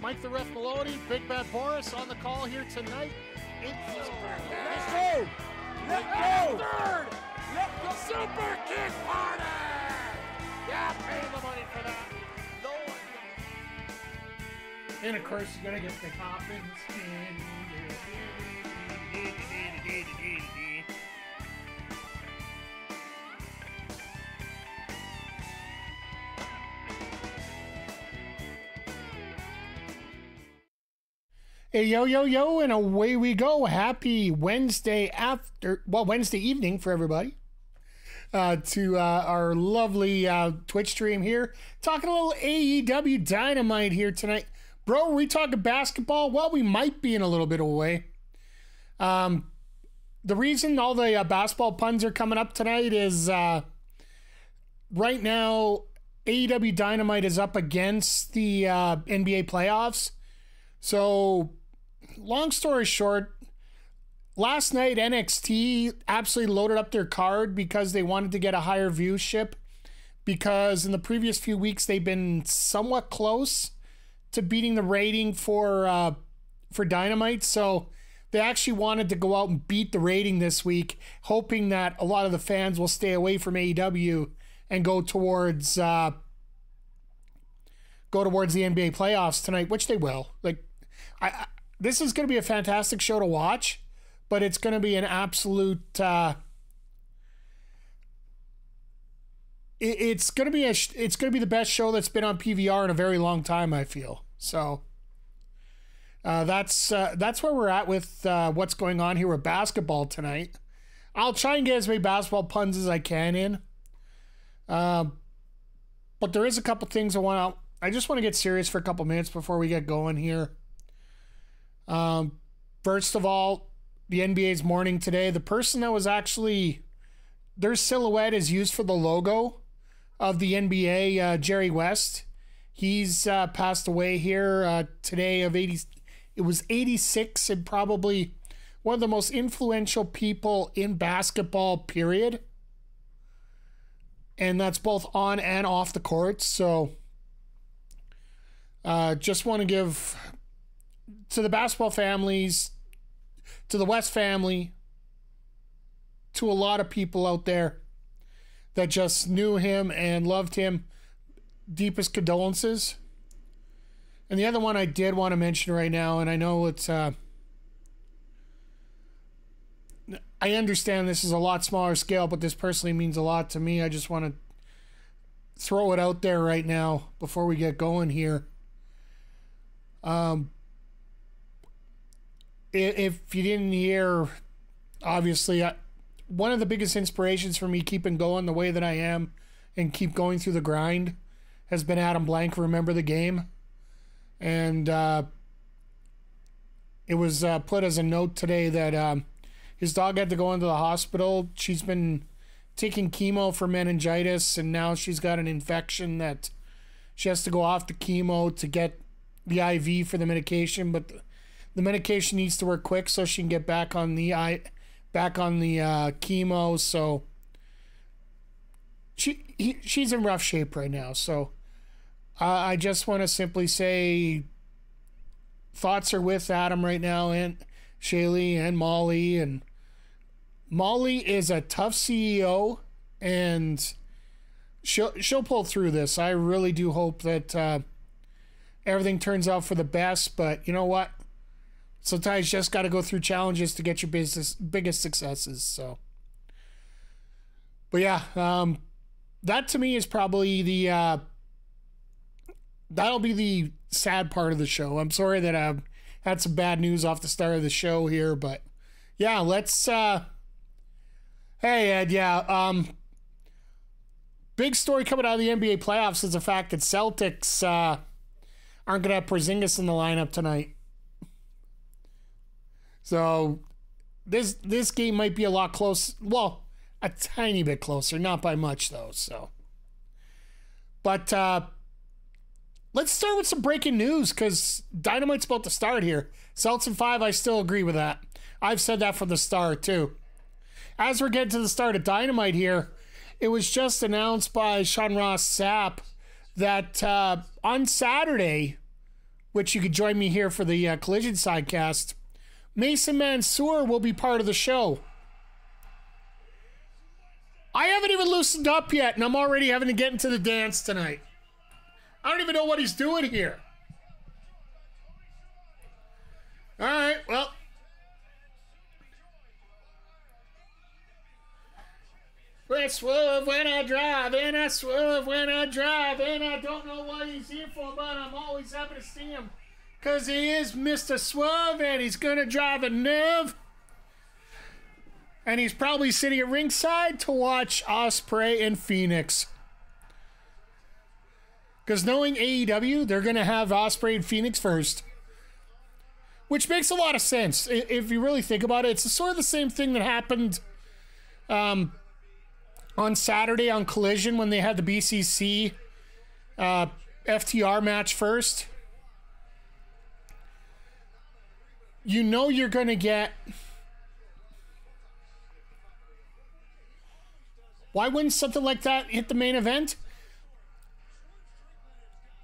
Mike the Ref Maloney, Big Bad Boris on the call here tonight. Let's go! Let's go! Third! Let the Super Kick Party! Yeah, pay the money for that. No one. And of course, you're gonna get the Coffin spin. Hey, yo, yo, yo, and away we go. Happy Wednesday Wednesday evening for everybody. To our lovely Twitch stream here. Talking a little AEW Dynamite here tonight. Bro, are we talking basketball? Well, we might be in a little bit of a way. The reason all the basketball puns are coming up tonight is right now AEW Dynamite is up against the NBA playoffs. So, long story short, last night NXT absolutely loaded up their card because they wanted to get a higher viewership, because in the previous few weeks they've been somewhat close to beating the rating for Dynamite. So they actually wanted to go out and beat the rating this week, hoping that a lot of the fans will stay away from AEW and go towards the NBA playoffs tonight, which they will. Like, this is going to be a fantastic show to watch, but it's going to be an absolute. It's going to be the best show that's been on PVR in a very long time, I feel. So that's where we're at with what's going on here with basketball tonight. I'll try and get as many basketball puns as I can in, but there is a couple things I just want to get serious for a couple minutes before we get going here. First of all, the NBA's morning today, the person that was actually, their silhouette is used for the logo of the NBA, Jerry West. He's passed away here today of 80. It was 86, and probably one of the most influential people in basketball, period. And that's both on and off the court. So just want to give to the basketball families, to the West family, to a lot of people out there that just knew him and loved him, deepest condolences. And the other one I did want to mention right now, and I know it's, I understand this is a lot smaller scale, but this personally means a lot to me. I just want to throw it out there right now before we get going here. If you didn't hear, obviously, one of the biggest inspirations for me keeping going the way that I am and keep going through the grind has been Adam Blank, Remember the Game. And it was put as a note today that his dog had to go into the hospital. She's been taking chemo for meningitis, and now she's got an infection that she has to go off the chemo to get the IV for the medication, but the medication needs to work quick so she can get back on the chemo. So she's in rough shape right now. So I just want to simply say thoughts are with Adam right now, and Shaylee and Molly. And Molly is a tough CEO, and she'll pull through this. I really do hope that everything turns out for the best. But you know what? Sometimes you just got to go through challenges to get your biggest successes. So, but yeah, that to me is probably the that'll be the sad part of the show. I'm sorry that I've had some bad news off the start of the show here, but yeah, let's. Hey Ed, yeah. Big story coming out of the NBA playoffs is the fact that Celtics aren't going to have Porzingis in the lineup tonight. So this game might be a lot close. Well, a tiny bit closer, not by much though. So, but let's start with some breaking news, because Dynamite's about to start here. Celtics in 5, I still agree with that. I've said that from the start too. As we're getting to the start of Dynamite here, it was just announced by Sean Ross Sapp that on Saturday, which you could join me here for the Collision Sidecast, Mason Mansoor will be part of the show. I haven't even loosened up yet, and I'm already having to get into the dance tonight. I don't even know what he's doing here. All right, well. I swerve when I drive, and I swerve when I drive, and I don't know what he's here for, but I'm always happy to see him. Because he is Mr. Swerve, and he's going to drive a nerve. And he's probably sitting at ringside to watch Ospreay and Fenix. Because knowing AEW, they're going to have Ospreay and Fenix first. Which makes a lot of sense. If you really think about it, it's sort of the same thing that happened on Saturday on Collision when they had the BCC FTR match first. You know you're going to get... Why wouldn't something like that hit the main event?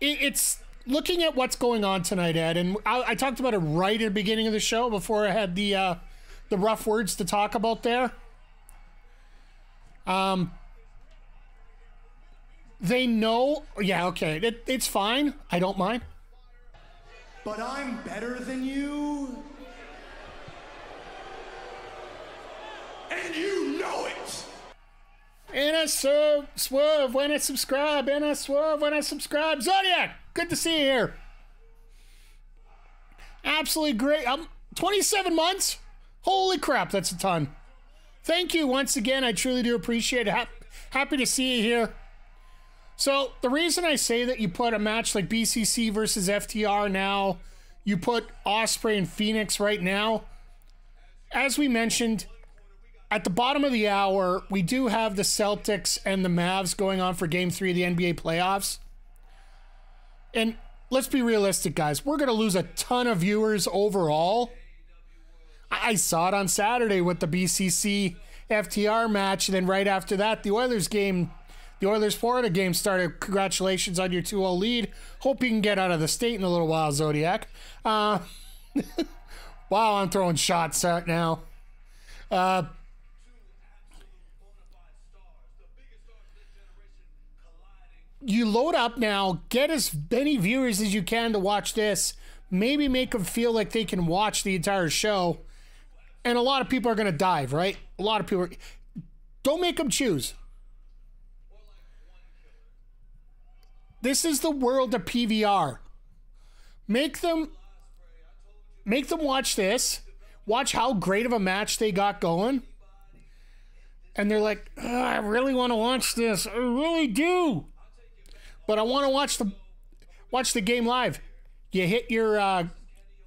It's looking at what's going on tonight, Ed, and I talked about it right at the beginning of the show before I had the rough words to talk about there. They know, yeah, okay, it's fine. I don't mind. But I'm better than you. And you know it. And I swerve when I subscribe, and I swerve when I subscribe. Zodiac, good to see you here. Absolutely great. 27 months? Holy crap, that's a ton. Thank you once again. I truly do appreciate it. Happy to see you here. So the reason I say that you put a match like BCC versus FTR now, you put Ospreay and Fenix right now, as we mentioned, at the bottom of the hour, we do have the Celtics and the Mavs going on for Game 3 of the NBA playoffs. And let's be realistic, guys. We're going to lose a ton of viewers overall. I saw it on Saturday with the BCC FTR match, and then right after that, the Oilers-Florida game started. Congratulations on your 2-0 lead. Hope you can get out of the state in a little while, Zodiac. Wow, I'm throwing shots out now. You load up now, get as many viewers as you can to watch this. Maybe make them feel like they can watch the entire show. And a lot of people are going to dive, right? A lot of people don't make them choose. This is the world of PVR. Make them watch this. Watch how great of a match they got going. And they're like, I really want to watch this. I really do. But I want to watch the game live. You hit your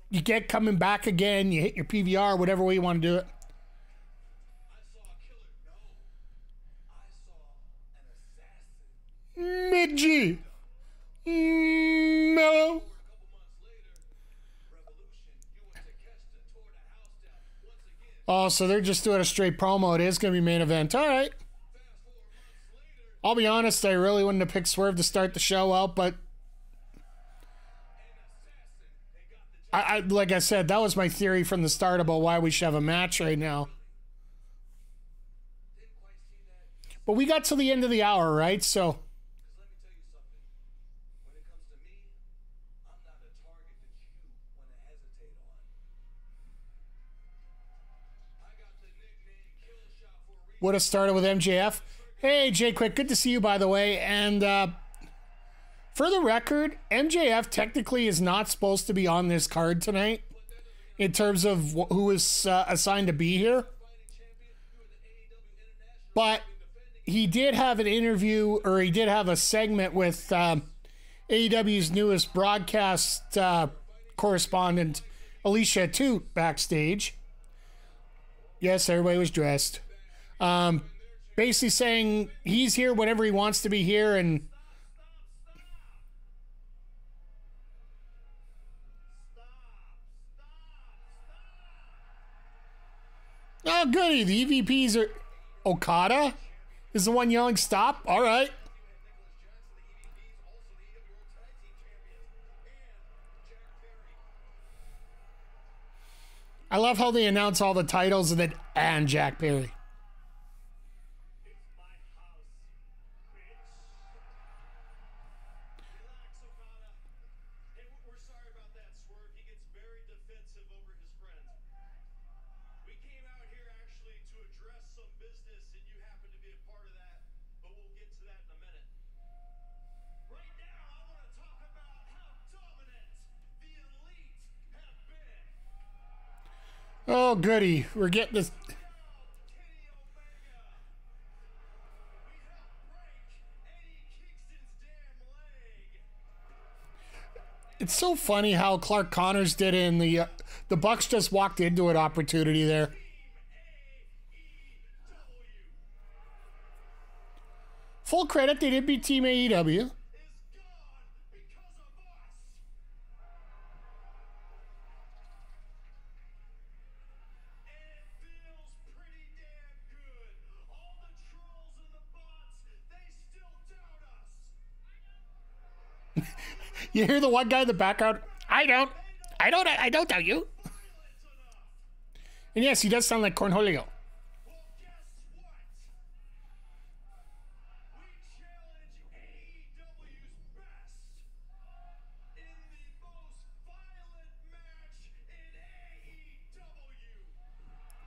you get coming back again, you hit your PVR, whatever way you want to do it. Midgie. Mellow. Oh, so they're just doing a straight promo. It is going to be main event. All right. I'll be honest, I really wouldn't have picked Swerve to start the show out, but I like I said, that was my theory from the start about why we should have a match right now. But we got to the end of the hour, right? So would have started with MJF. Hey, Jay Quick, good to see you, by the way. And for the record, MJF technically is not supposed to be on this card tonight in terms of who is assigned to be here. But he did have an interview, or he did have a segment with AEW's newest broadcast correspondent, Alicia Toot, backstage. Yes, everybody was dressed. Basically saying he's here whenever he wants to be here, and oh goody, the EVPs are Okada is the one yelling stop. All right. I love how they announce all the titles and Jack Perry. Oh, goody. We're getting this. It's so funny how Clark Connors did it in the Bucks just walked into an opportunity there. Full credit, they did beat Team AEW. You hear the one guy in the background? I don't tell you. And yes, he does sound like Cornholio.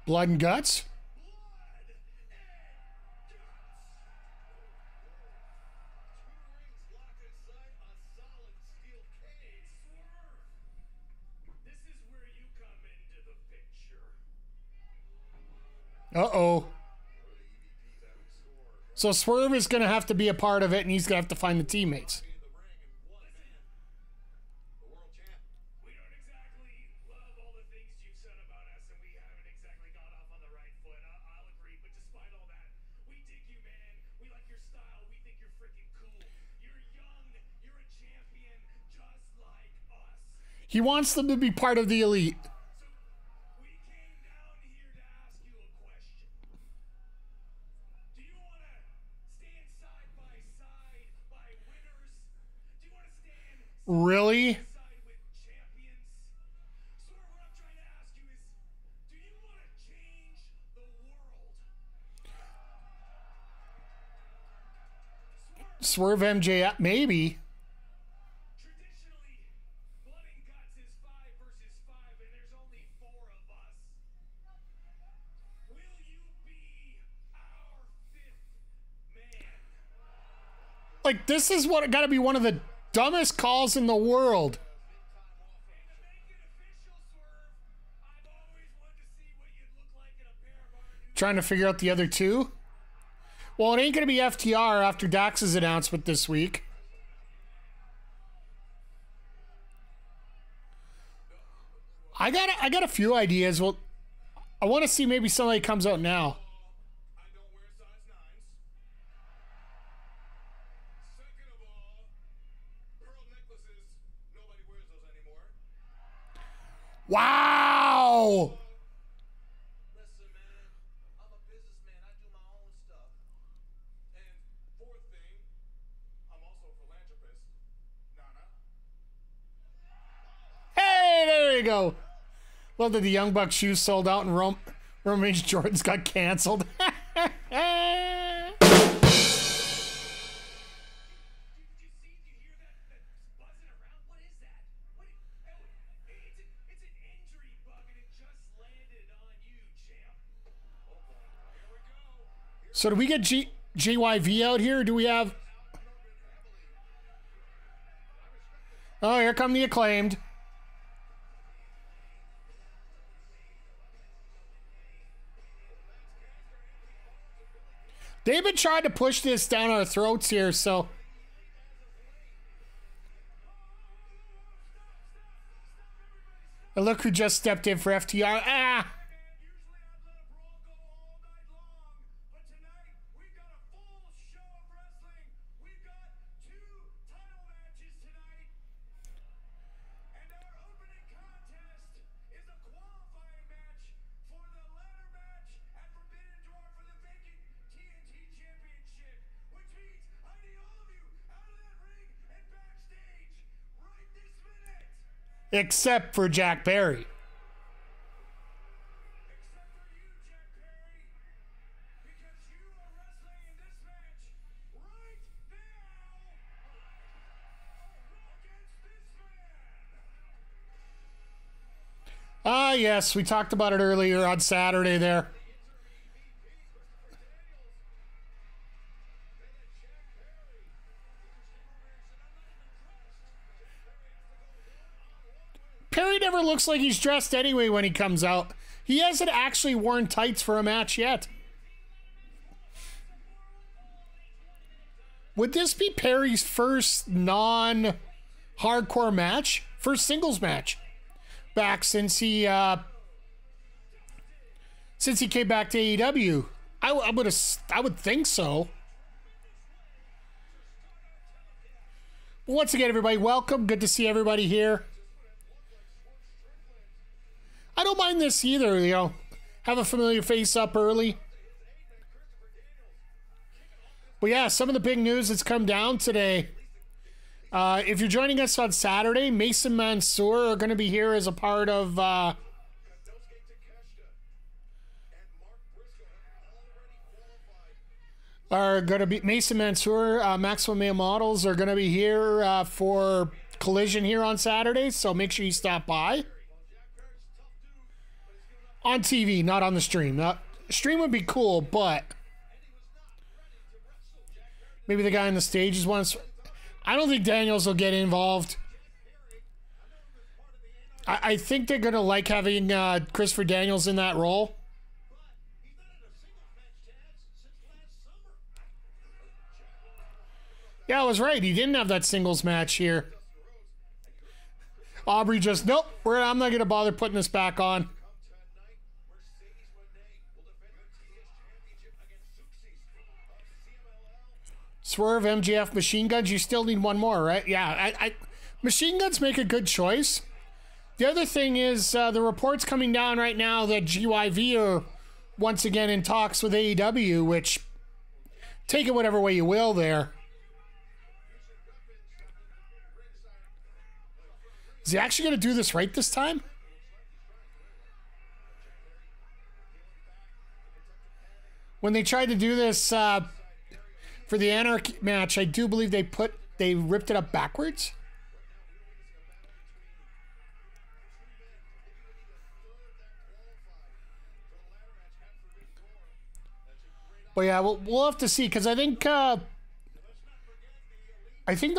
Blood and guts? Uh-oh. So Swerve is going to have to be a part of it, and he's going to have to find the teammates. We don't exactly love all the things you've said about us, and we haven't exactly got off on the right foot. I'll agree, but despite all that, we dig you, man. We like your style. We think you're freaking cool. You're young. You're a champion just like us. He wants them to be part of the elite. Really? Swerve MJF, maybe. Traditionally, blood and guts is 5 versus 5, and there's only 4 of us. Will you be our 5th man? Like, this is what got to be one of the dumbest calls in the world. Trying to figure out the other two. Well, it ain't going to be FTR after Dax's announcement this week. I got a few ideas. Well, I want to see maybe somebody comes out now. Wow! Listen, man, I'm a businessman. I do my own stuff. And fourth thing, I'm also a philanthropist. Nana. Hey, there you go. Well, did the Young Bucks shoes sold out and Roman Reigns Jordans got canceled? So do we get JYV out here? Or do we have... Oh, here come the Acclaimed. They've been trying to push this down our throats here, so... And look who just stepped in for FTR. Ah! Except for Jack Perry. Ah, yes, we talked about it earlier on Saturday there. Perry never looks like he's dressed anyway when he comes out. He hasn't actually worn tights for a match yet. Would this be Perry's first non-hardcore match? First singles match back since he came back to AEW? I would think so. Once again, everybody, welcome. Good to see everybody here. I don't mind this either, you know. Have a familiar face up early. But yeah, some of the big news that's come down today. If you're joining us on Saturday, Mason Mansoor are going to be here as a part of... are going to be Mason Mansoor, Maximum Male Models are going to be here for Collision here on Saturday, so make sure you stop by. On TV, not on the stream. Stream would be cool, but maybe the guy on the stage is once. I don't think Daniels will get involved. I think they're going to like having Christopher Daniels in that role. Yeah, I was right. He didn't have that singles match here. Aubrey just, nope, I'm not going to bother putting this back on. Swerve, MJF, Machine Guns. You still need one more, right? Yeah, Machine Guns make a good choice. The other thing is the reports coming down right now that GYV are once again in talks with AEW, which take it whatever way you will there. Is he actually going to do this right this time? When they tried to do this for the Anarchy match, I do believe they ripped it up backwards. But yeah, we'll have to see, because I think the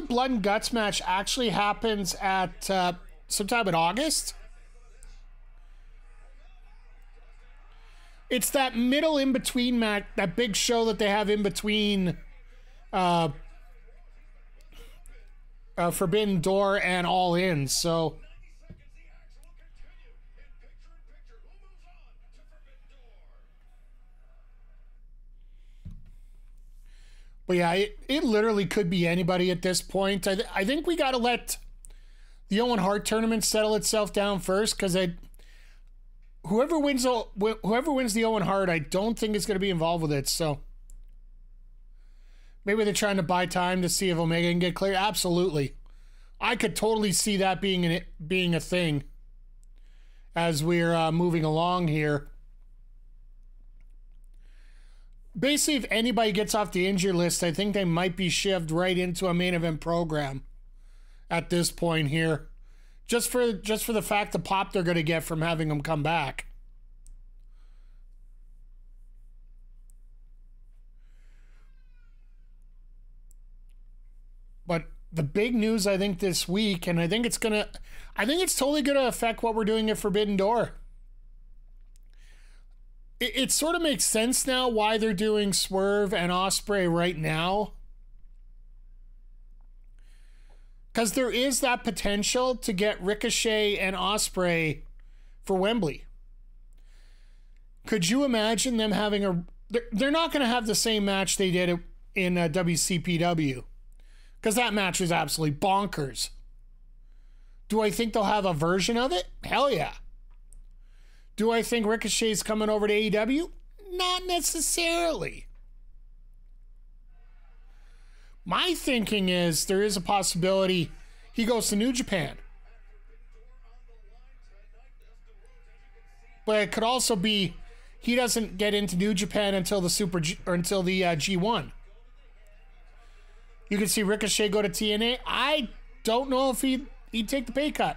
Blood and Guts match actually happens at sometime in August. It's that middle in-between match, that big show that they have in between Forbidden Door and All In, so... But yeah, it literally could be anybody at this point. I think we got to let the Owen Hart tournament settle itself down first, because whoever wins the Owen Hart, I don't think is going to be involved with it. So maybe they're trying to buy time to see if Omega can get clear. Absolutely, I could totally see that being a thing as we're moving along here. Basically, if anybody gets off the injury list, I think they might be shoved right into a main event program at this point here. Just for the fact the pop they're going to get from having them come back. But the big news, I think, this week, and I think it's totally going to affect what we're doing at Forbidden Door. It sort of makes sense now why they're doing Swerve and Ospreay right now. Because there is that potential to get Ricochet and Ospreay for Wembley. Could you imagine them having they're not going to have the same match they did in WCPW. Because that match was absolutely bonkers. Do I think they'll have a version of it? Hell yeah. Do I think Ricochet's coming over to AEW? Not necessarily. My thinking is there is a possibility he goes to New Japan. But it could also be he doesn't get into New Japan until the G1. You could see Ricochet go to TNA. I don't know if he'd take the pay cut.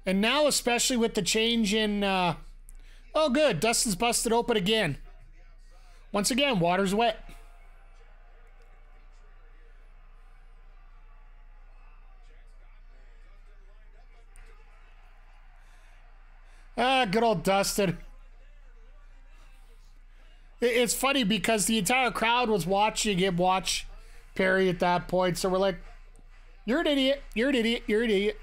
And now, especially with the change in... oh, good. Dustin's busted open again. Once again, water's wet. Ah, good old Dustin. It's funny because the entire crowd was watching him watch Perry at that point. So we're like, you're an idiot. You're an idiot. You're an idiot.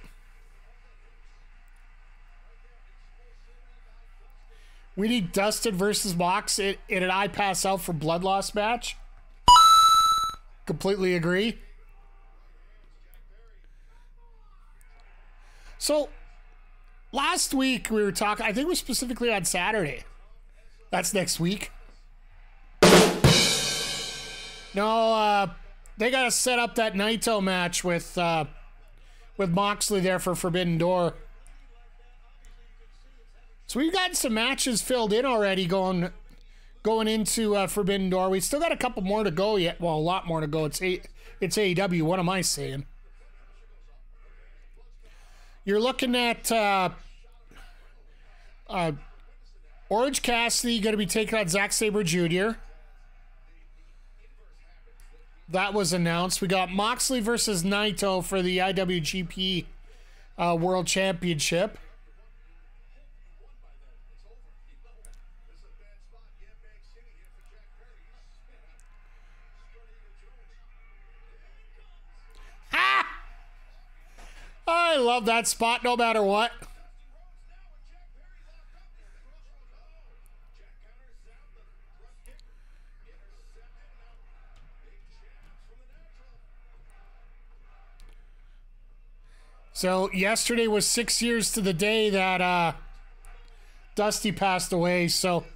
We need Dustin versus Mox in an I pass out for blood loss match. Completely agree. So last week we were talking, I think it was specifically on Saturday. That's next week. No, they got to set up that Naito match with Moxley there for Forbidden Door. So we've gotten some matches filled in already going into Forbidden Door. We still got a couple more to go yet. Well, a lot more to go. It's AEW. What am I saying? You're looking at Orange Cassidy going to be taking on Zack Sabre Jr. That was announced. We got Moxley versus Naito for the IWGP World Championship. Ha! I love that spot no matter what. So yesterday was 6 years to the day that Dusty passed away, so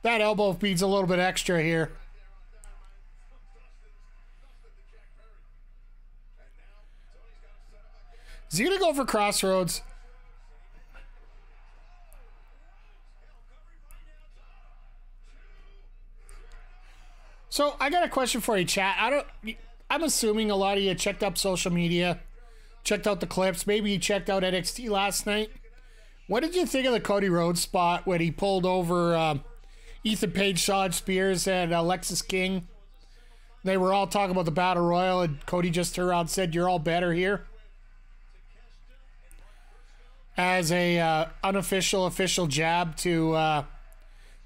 that elbow beats a little bit extra here. Is he gonna go for Crossroads? So I got a question for you, chat. I'm assuming a lot of you checked up social media, checked out the clips. Maybe you checked out NXT last night. What did you think of the Cody Rhodes spot when he pulled over Ethan Page, Shawn Spears, and Alexis King? They were all talking about the Battle Royal, and Cody just turned around and said, "You're all better here." As a unofficial, official jab to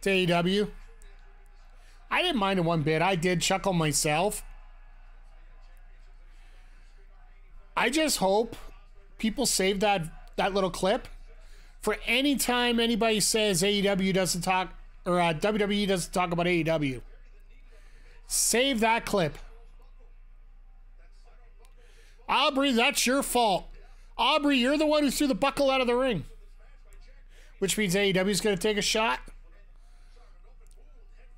AEW. I didn't mind it one bit. I did chuckle myself. I just hope people save that little clip for any time anybody says AEW doesn't talk, or WWE doesn't talk about AEW. Save that clip. Aubrey, that's your fault. Aubrey, you're the one who threw the buckle out of the ring. Which means AEW's going to take a shot.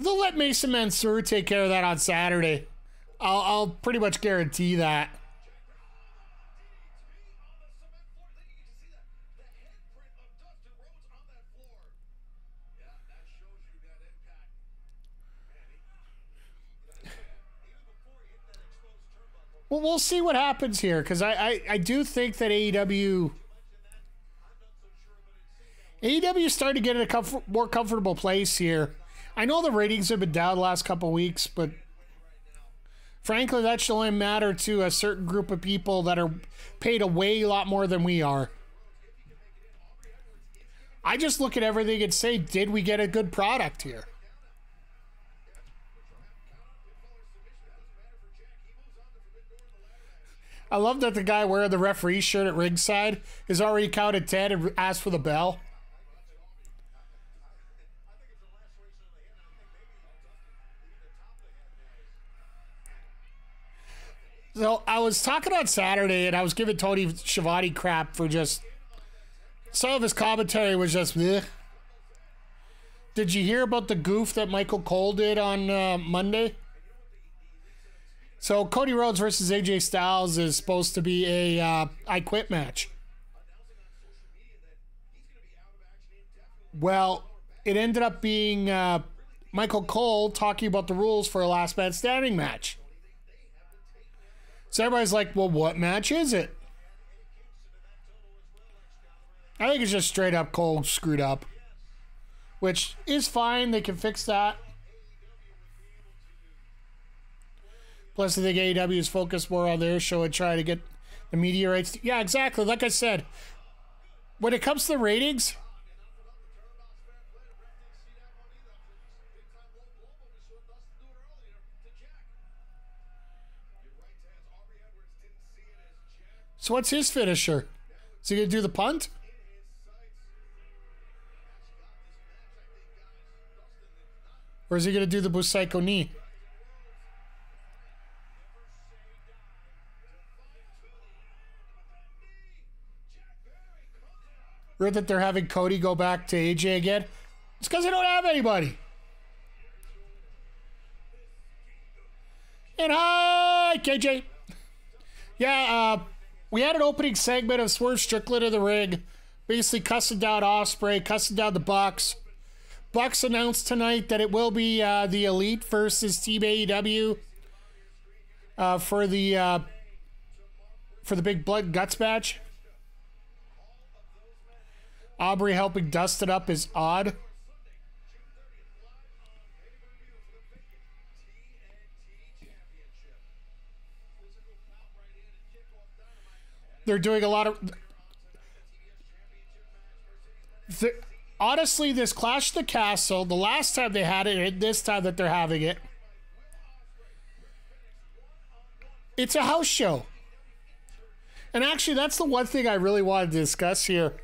They'll let Mason Mansour take care of that on Saturday. I'll pretty much guarantee that. Well, we'll see what happens here, because I do think that AEW is starting to get in a more comfortable place here. I know the ratings have been down the last couple of weeks, but frankly, that should only matter to a certain group of people that are paid a way lot more than we are. I just look at everything and say, did we get a good product here? I love that the guy wearing the referee shirt at ringside has already counted 10 and asked for the bell. So I was talking on Saturday and I was giving Tony Schiavone crap for just some of his commentary was just bleh. Did you hear about the goof that Michael Cole did on Monday? So Cody Rhodes versus AJ Styles is supposed to be a I Quit match. Well, it ended up being Michael Cole talking about the rules for a last man standing match. So everybody's like, well, what match is it? I think it's just straight up Cole screwed up, which is fine. They can fix that. Plus, I think AEW is focused more on their show and try to get the media rights. Yeah, exactly. Like I said, when it comes to the ratings, so what's his finisher? Is he going to do the punt? Or is he going to do the Busaiko knee? Heard that they're having Cody go back to AJ again. It's because they don't have anybody. And hi, KJ. Yeah, we had an opening segment of Swerve Strickland in the ring, basically cussing down Ospreay, cussing down the Bucks. Bucks announced tonight that it will be the Elite versus Team AEW for the big blood and guts match. Aubrey helping dust it up is odd. They're doing a lot of... Honestly, this Clash of the Castle, the last time they had it and this time that they're having it, it's a house show. And actually, that's the one thing I really wanted to discuss here.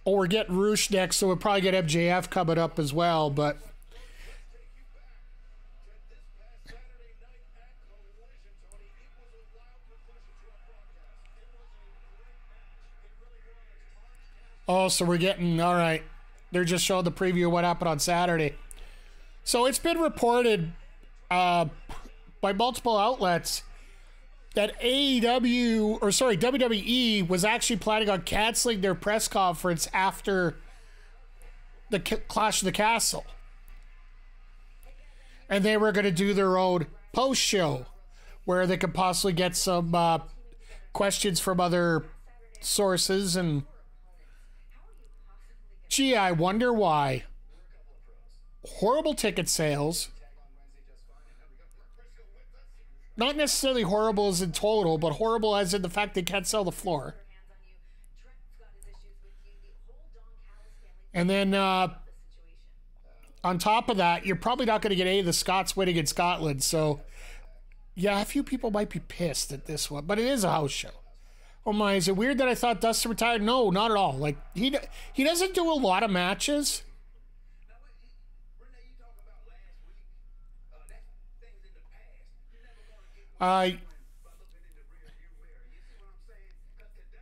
Oh, we're getting Roosh next, so we'll probably get MJF coming up as well, but... Oh, so we're getting... All right. They're just showing the preview of what happened on Saturday. So it's been reported by multiple outlets that WWE was actually planning on canceling their press conference after the Clash of the Castle. And they were going to do their own post-show where they could possibly get some questions from other sources. And gee, I wonder why. Horrible ticket sales. Not necessarily horrible as in total, but horrible as in the fact they can't sell the floor. And then on top of that, you're probably not going to get any of the Scots winning in Scotland. So, yeah, a few people might be pissed at this one, but it is a house show. Oh my, is it weird that I thought Dustin retired? No, not at all. Like, he doesn't do a lot of matches.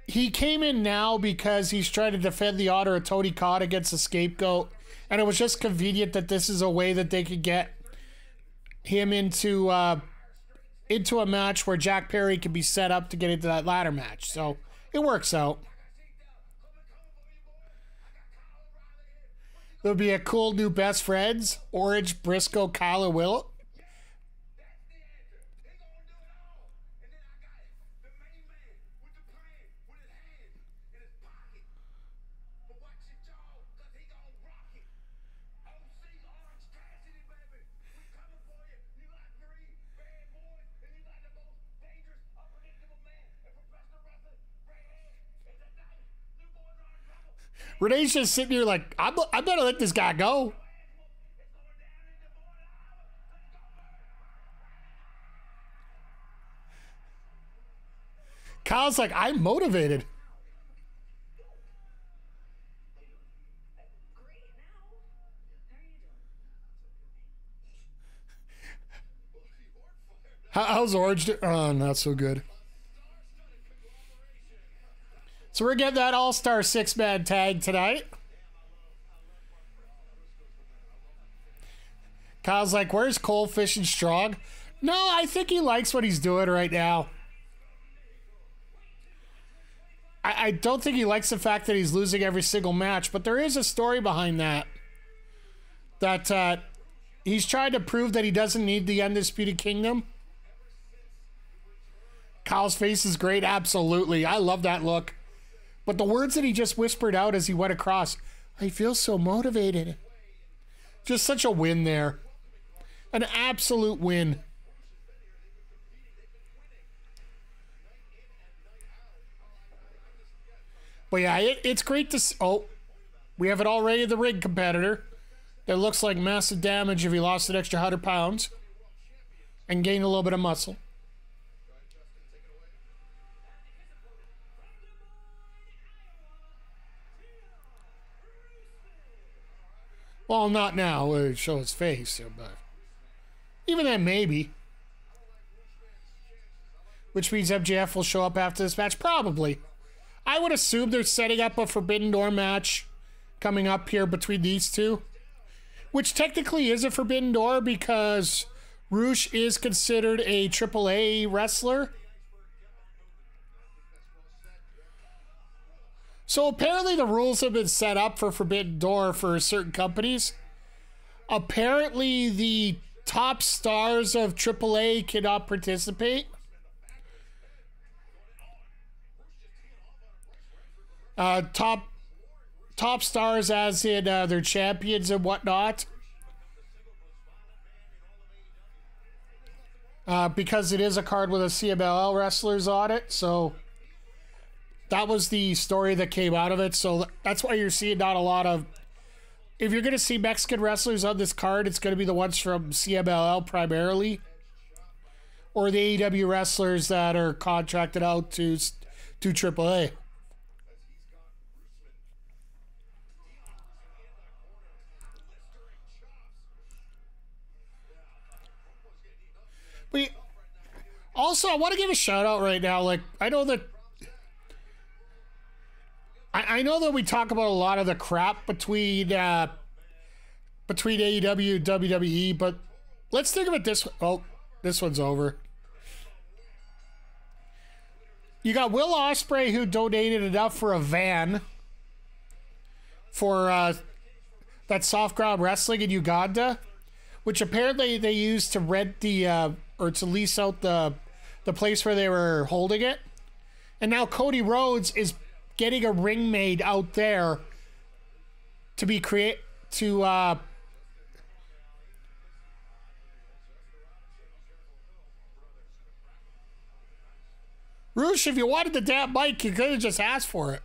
He came in now because he's trying to defend the honor of Tony Khan against the scapegoat, and it was just convenient that this is a way that they could get him into a match where Jack Perry can be set up to get into that ladder match. So it works out. There'll be a cool new best friends, Orange, Briscoe, Kyle, and Will. Renee's just sitting here like, I'm gonna let this guy go. Kyle's like, I'm motivated. How's Orange? Oh, not so good. So we're getting that All-Star 6-man tag tonight. Kyle's like, where's Cole fishing strong? No, I think he likes what he's doing right now. I don't think he likes the fact that he's losing every single match, but there is a story behind that. That he's trying to prove that he doesn't need the Undisputed Kingdom. Kyle's face is great, absolutely. I love that look. But the words that he just whispered out as he went across, I feel so motivated. Just such a win there. An absolute win. But yeah, it's great to see. Oh, we have it already, the ring competitor. That looks like massive damage if he lost an extra 100 pounds and gained a little bit of muscle. Well, not now. It show his face, but even then, maybe. Which means MJF will show up after this match, probably. I would assume they're setting up a Forbidden Door match coming up here between these two, which technically is a Forbidden Door because Roosh is considered a AAA wrestler. So apparently the rules have been set up for Forbidden Door for certain companies. Apparently the top stars of AAA cannot participate. Top stars as in their champions and whatnot. Because it is a card with a CMLL wrestlers on it, so that was the story that came out of it. So that's why you're seeing not a lot of... If you're going to see Mexican wrestlers on this card, it's going to be the ones from CMLL primarily. Or the AEW wrestlers that are contracted out to AAA. But also, I want to give a shout out right now. Like, I know that we talk about a lot of the crap between AEW and WWE, but let's think of it this way. Oh, this one's over. You got Will Ospreay, who donated enough for a van for that soft ground wrestling in Uganda, which apparently they used to rent the or to lease out the place where they were holding it. And now Cody Rhodes is getting a ring made out there to be Roosh, if you wanted the damn mic, you could have just asked for it.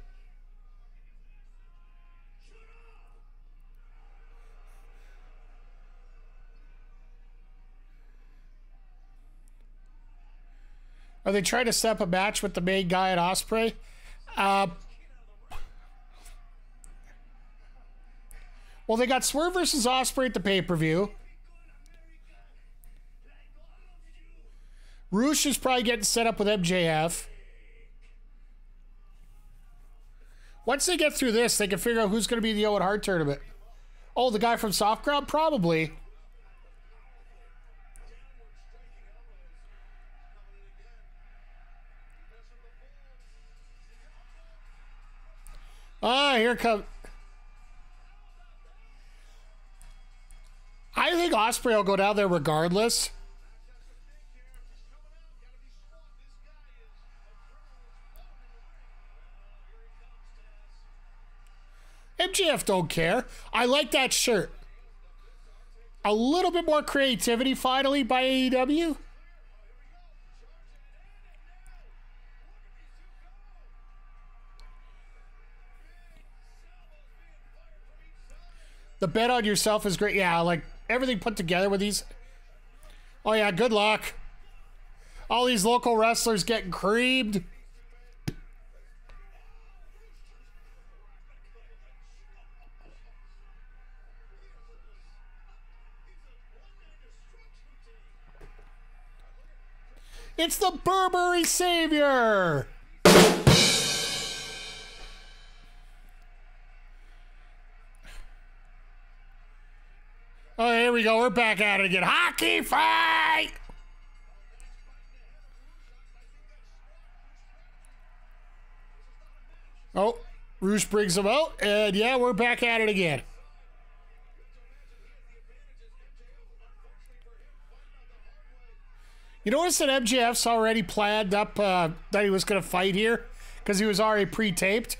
Are they trying to set up a match with the main guy at Ospreay? Well, they got Swerve versus Ospreay at the pay-per-view. Roosh is probably getting set up with MJF. Once they get through this, they can figure out who's going to be the Owen Hart tournament. Oh, the guy from Soft Ground? Probably. Ah, here comes... I think Ospreay will go down there regardless. MJF don't care. I like that shirt. A little bit more creativity finally by AEW. The bet on yourself is great. Yeah, like everything put together with these. Oh yeah, good luck. All these local wrestlers getting creamed. It's the Burberry Savior. Oh, here we go. We're back at it again. Hockey fight! Oh, Roosh brings him out, and yeah, we're back at it again. You notice that MJF's already planned up that he was going to fight here because he was already pre-taped.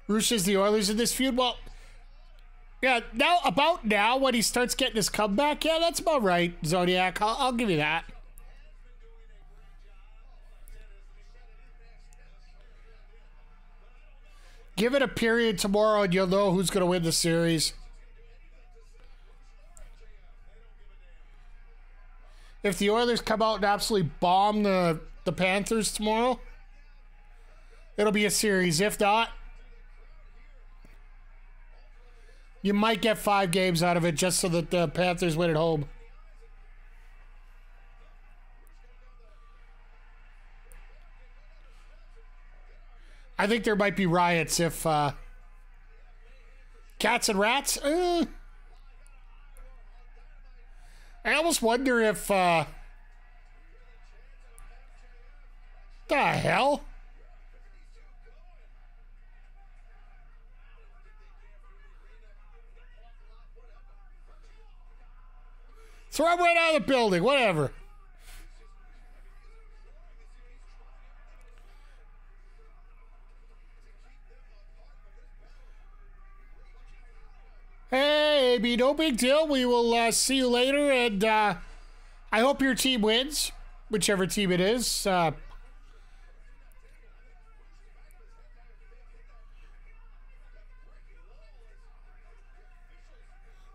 Rush the Oilers in this feud. Well, yeah, now when he starts getting his comeback, yeah, that's about right, Zodiac. I'll give you that. Give it a period tomorrow and you'll know who's going to win the series. If the Oilers come out and absolutely bomb the Panthers tomorrow, it'll be a series. If not, you might get 5 games out of it just so that the Panthers win at home. I think there might be riots if cats and rats. I almost wonder if the hell. Throw him right out of the building, whatever. Hey, AB, no big deal. We will see you later, and I hope your team wins, whichever team it is.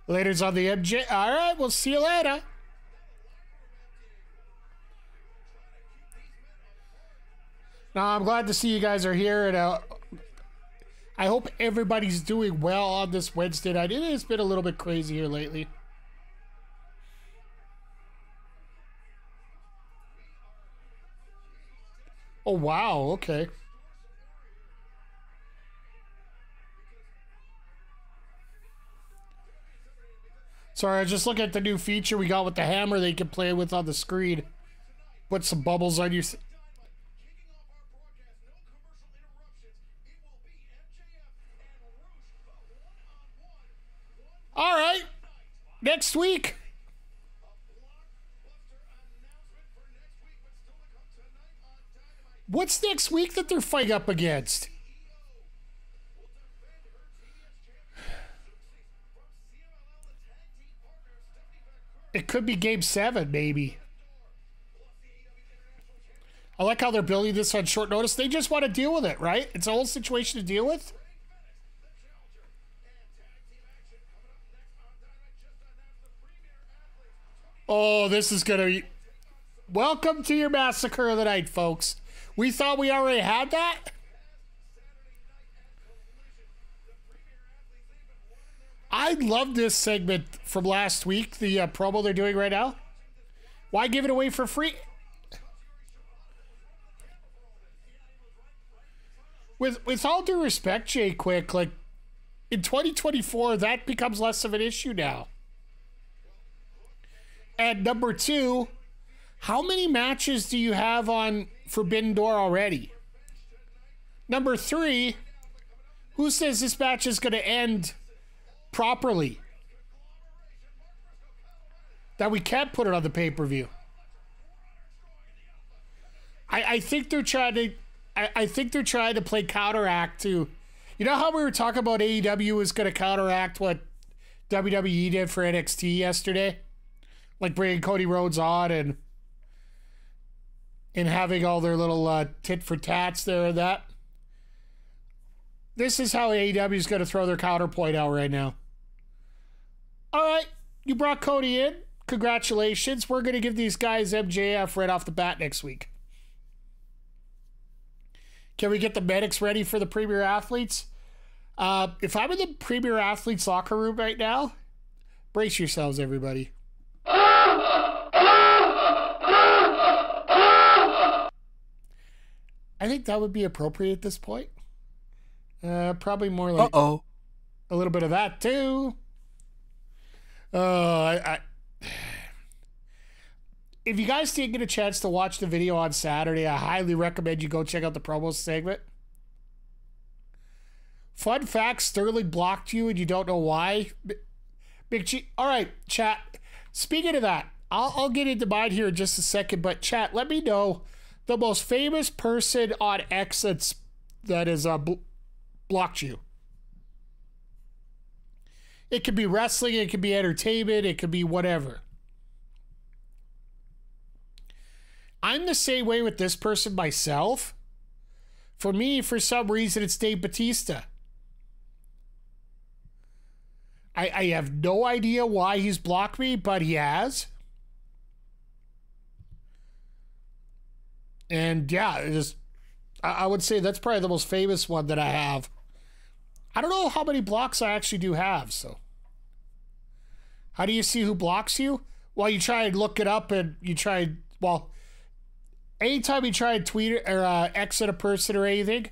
Later's on the MJ. All right, we'll see you later. Now, I'm glad to see you guys are here, and I hope everybody's doing well on this Wednesday night. It has been a little bit crazy here lately. Oh, wow, okay. Sorry, I was just looking at the new feature we got with the hammer they can play with on the screen. Put some bubbles on your... All right, next week. What's next week that they're fighting up against? It could be Game 7, maybe. I like how they're building this on short notice. They just want to deal with it, right? It's a whole situation to deal with. Oh, this is going to be... Welcome to your massacre of the night, folks. We thought we already had that? I love this segment from last week, the promo they're doing right now. Why give it away for free? With all due respect, Jay Quick, like, in 2024, that becomes less of an issue now. And number 2, how many matches do you have on Forbidden Door already? Number 3, who says this match is going to end properly? That we can't put it on the pay-per-view. I think they're trying to... I think they're trying to play counteract to... You know how we were talking about AEW was going to counteract what WWE did for NXT yesterday? Like bringing Cody Rhodes on and having all their little tit for tats there and that. This is how AEW is going to throw their counterpoint out right now. All right, you brought Cody in. Congratulations. We're going to give these guys MJF right off the bat next week. Can we get the medics ready for the Premier Athletes? If I'm in the Premier Athletes locker room right now, brace yourselves, everybody. I think that would be appropriate at this point. Probably more like a little bit of that too. If you guys didn't get a chance to watch the video on Saturday, I highly recommend you go check out the promo segment. Fun fact, Sterling blocked you and you don't know why. Big G. All right, chat. Speaking of that, I'll get into mine here in just a second, but chat, let me know the most famous person on X that is blocked you. It could be wrestling, it could be entertainment, it could be whatever. I'm the same way with this person myself. For me, for some reason, it's Dave Bautista. I have no idea why he's blocked me, but he has. And yeah, I would say that's probably the most famous one that I have. I don't know how many blocks I actually do have, so. How do you see who blocks you? Well, you try and look it up and you try, well, anytime you try and tweet or exit a person or anything,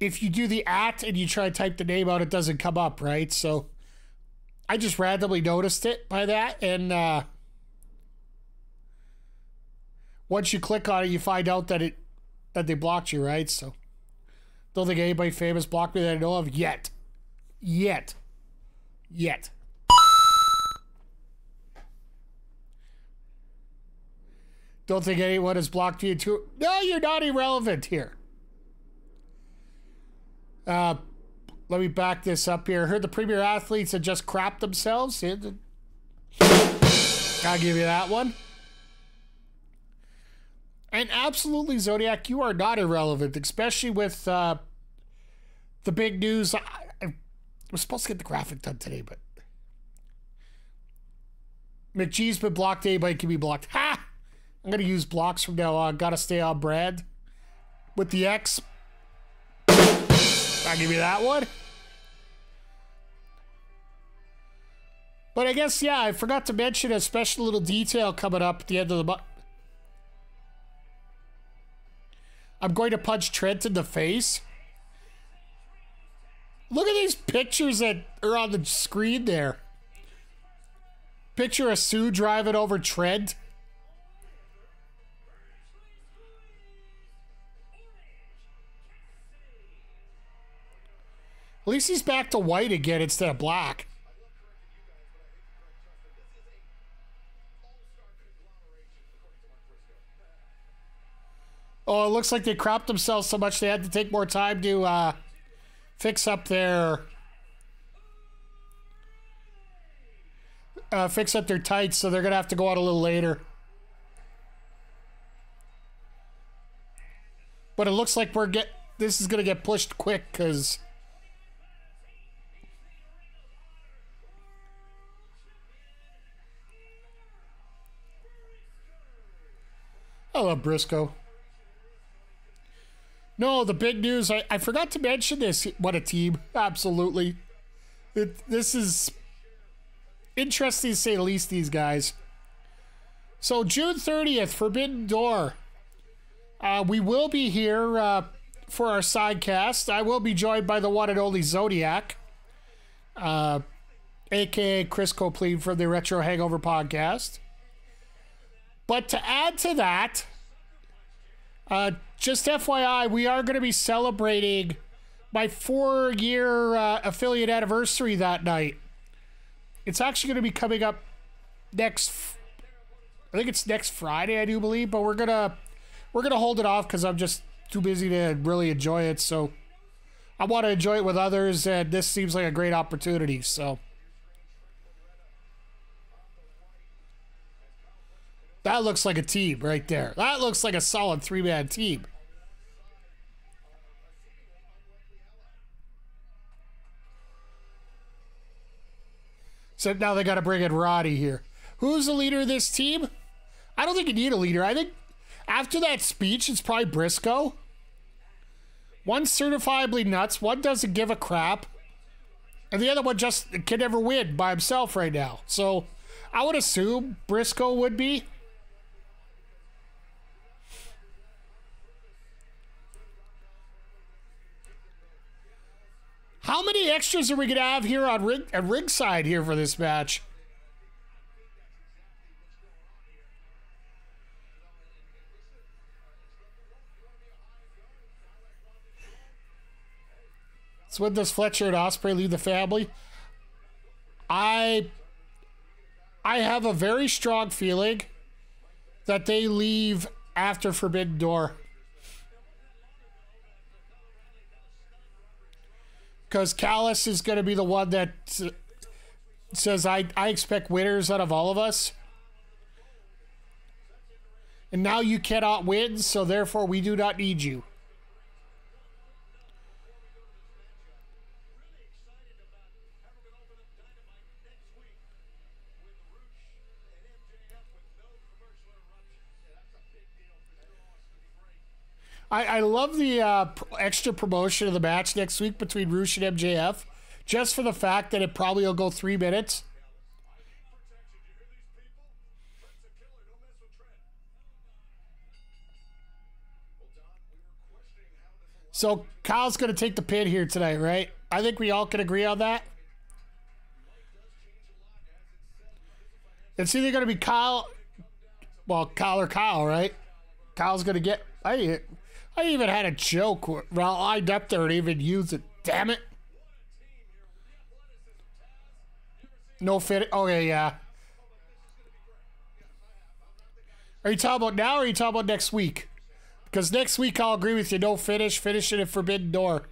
if you do the @ and you try to type the name out, it doesn't come up, right? So I just randomly noticed it by that, and once you click on it, you find out that they blocked you, right? So don't think anybody famous blocked me that I know of yet. Don't think anyone has blocked you too. No, you're not irrelevant here. Let me back this up here. I heard the premier athletes had just crapped themselves. Gotta give you that one. And absolutely, Zodiac, you are not irrelevant, especially with the big news. I was supposed to get the graphic done today, but McGee's been blocked. Anybody can be blocked. Ha! I'm going to use blocks from now on. Got to stay on brand. With the X. I'll give you that one. But I guess, yeah, I forgot to mention a special little detail coming up at the end of the month. I'm going to punch Trent in the face. Look at these pictures that are on the screen there. Picture of Sue driving over Trent. At least he's back to white again instead of black. Oh, it looks like they cropped themselves so much they had to take more time to fix up their tights, so they're gonna have to go out a little later. But it looks like this is gonna get pushed quick because I love Briscoe. No, the big news, I forgot to mention this. What a team. Absolutely. This is interesting to say the least, these guys. So June 30th, Forbidden Door. We will be here for our sidecast. I will be joined by the one and only Zodiac, a.k.a. Chris Copley from the Retro Hangover podcast. But to add to that, just FYI, we are going to be celebrating my 4-year affiliate anniversary that night. It's actually going to be coming up I think it's next Friday, I do believe, but we're gonna hold it off because I'm just too busy to really enjoy it. So I want to enjoy it with others, and this seems like a great opportunity. So that looks like a team right there. That looks like a solid 3-man team. So now they got to bring in Roddy here. Who's the leader of this team? I don't think you need a leader. I think after that speech, it's probably Briscoe. One's certifiably nuts. One doesn't give a crap. And the other one just can never win by himself right now. So I would assume Briscoe would be. How many extras are we going to have here on ringside here for this match? So when does Fletcher and Ospreay leave the family? I have a very strong feeling that they leave after Forbidden Door. Because Callis is going to be the one that says, I expect winners out of all of us. And now you cannot win, so therefore we do not need you. I love the extra promotion of the match next week between Roosh and MJF, just for the fact that it probably will go 3 minutes. So Kyle's going to take the pin here tonight, right? I think we all can agree on that. It's either going to be Kyle, well, Kyle or Kyle, right? Kyle's going to get... I even had a joke where I lined up there and even used it. Damn it. No fit. Okay, yeah. Are you talking about now or are you talking about next week? Because next week I'll agree with you. No finish. Finish it at Forbidden Door.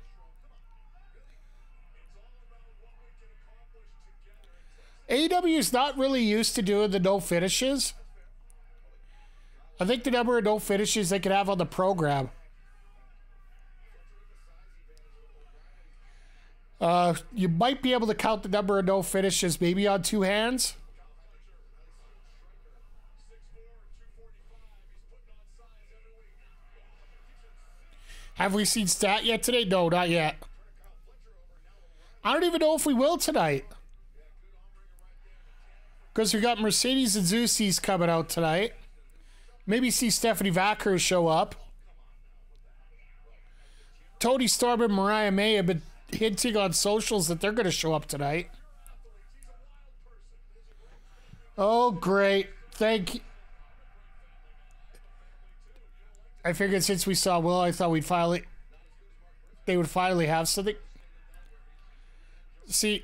AEW is not really used to doing the no finishes. I think the number of no finishes they could have on the program. You might be able to count the number of no finishes maybe on 2 hands. Have we seen stat yet today? No, not yet. I don't even know if we will tonight. Because we got Mercedes and Seuxis coming out tonight. Maybe see Stephanie Vacker show up. Toni Storm and Mariah May have been hinting on socials that they're going to show up tonight. Oh, great. Thank you. I figured since we saw Will, I thought they would finally have something. See,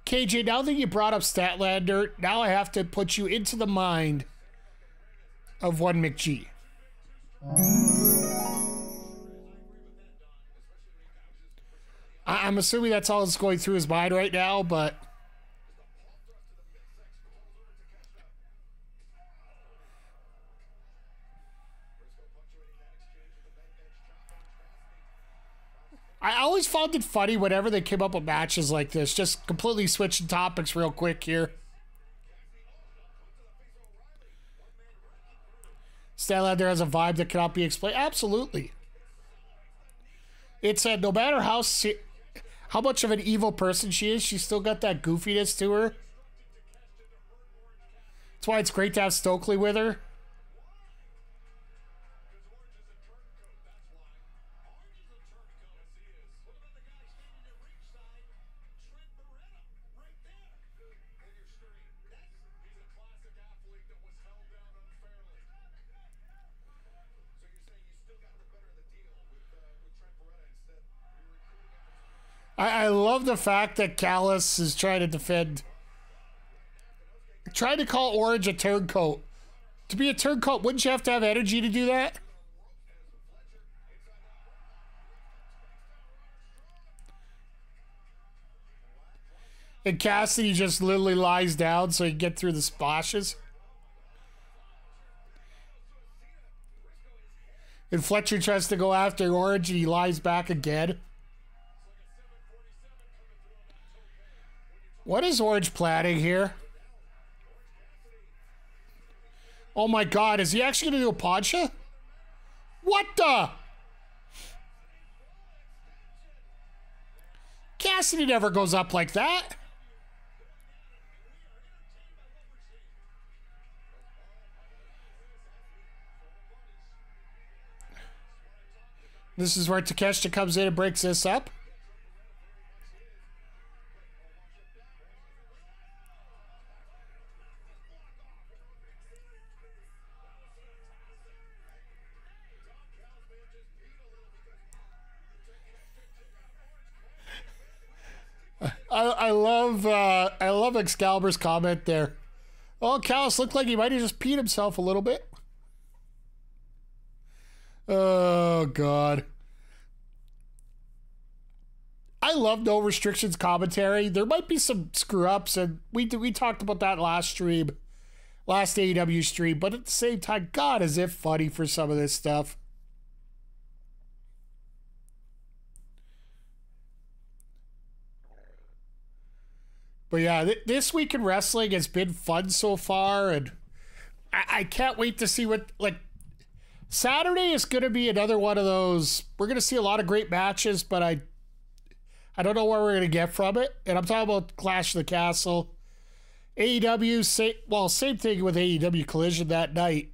KJ, now that you brought up Statlander, now I have to put you into the mind of one McGee. I'm assuming that's all that's going through his mind right now, but... I always found it funny whenever they came up with matches like this. Just completely switching topics real quick here. Statlander has a vibe that cannot be explained. Absolutely. It's no matter how much of an evil person she is, she's still got that goofiness to her. That's why it's great to have Stokely with her. I love the fact that Callis is trying to defend, trying to call Orange a turncoat. To be a turncoat, wouldn't you have to have energy to do that? And Cassidy just literally lies down so he can get through the splashes. And Fletcher tries to go after Orange and he lies back again. What is Orange planning here? Oh my God, is he actually going to do a Pancha? What the? Cassidy never goes up like that. This is where Takeshita comes in and breaks this up. I love Excalibur's comment there. Oh, Callis looked like he might have just peed himself a little bit. Oh, God. I love No Restrictions commentary. There might be some screw-ups, and we talked about that last AEW stream, but at the same time, God, is it funny for some of this stuff. But yeah, this week in wrestling has been fun so far, and I can't wait to see what, like, Saturday is going to be another one of those. We're going to see a lot of great matches, but I don't know where we're going to get from it. And I'm talking about Clash of the Castle. AEW, same thing with AEW Collision that night.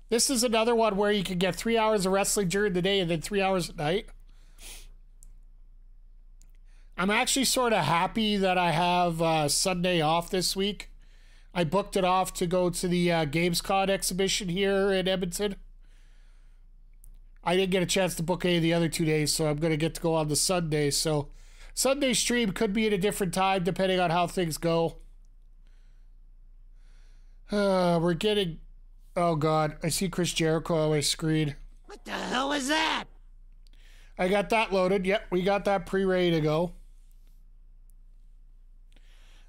This is another one where you can get 3 hours of wrestling during the day and then 3 hours at night. I'm actually sort of happy that I have Sunday off this week. I booked it off to go to the Gamescom exhibition here in Edmonton. I didn't get a chance to book any of the other 2 days, so I'm going to get to go on the Sunday. So Sunday stream could be at a different time depending on how things go. We're getting... Oh, God. I see Chris Jericho on my screen. What the hell is that? I got that loaded. Yep, we got that pre-ready to go.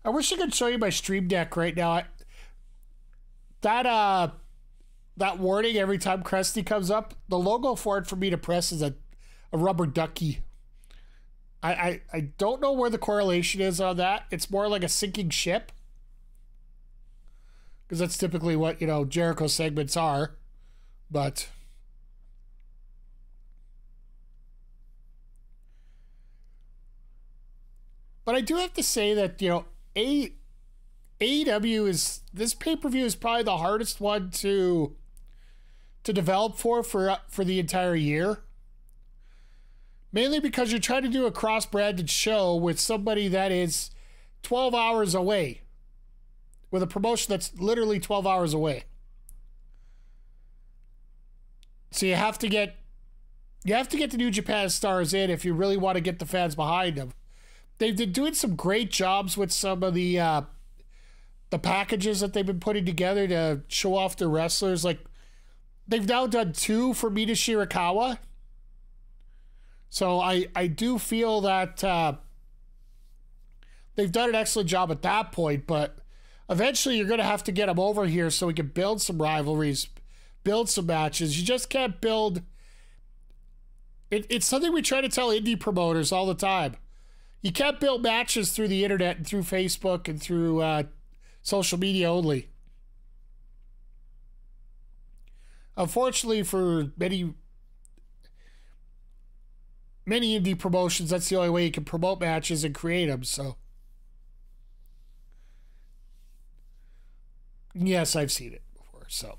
I wish I could show you my stream deck right now. That warning every time Krusty comes up, the logo for it for me to press is a rubber ducky. I don't know where the correlation is on that. It's more like a sinking ship. Because that's typically what, Jericho segments are. But... But I do have to say that, AEW is... This pay-per-view is probably the hardest one to develop for the entire year. Mainly because you're trying to do a cross-branded show with somebody that is 12 hours away. With a promotion that's literally 12 hours away. So you have to get the New Japan stars in if you really want to get the fans behind them. They've been doing some great jobs with some of the packages that they've been putting together to show off their wrestlers. Like, they've now done 2 for Mina Shirakawa. So I do feel that they've done an excellent job at that point, but eventually you're going to have to get them over here so we can build some rivalries, build some matches. You just can't build... It's something we try to tell indie promoters all the time. You can't build matches through the internet and through Facebook and through social media only. Unfortunately, for many indie promotions, that's the only way you can promote matches and create them. So, yes, I've seen it before. So.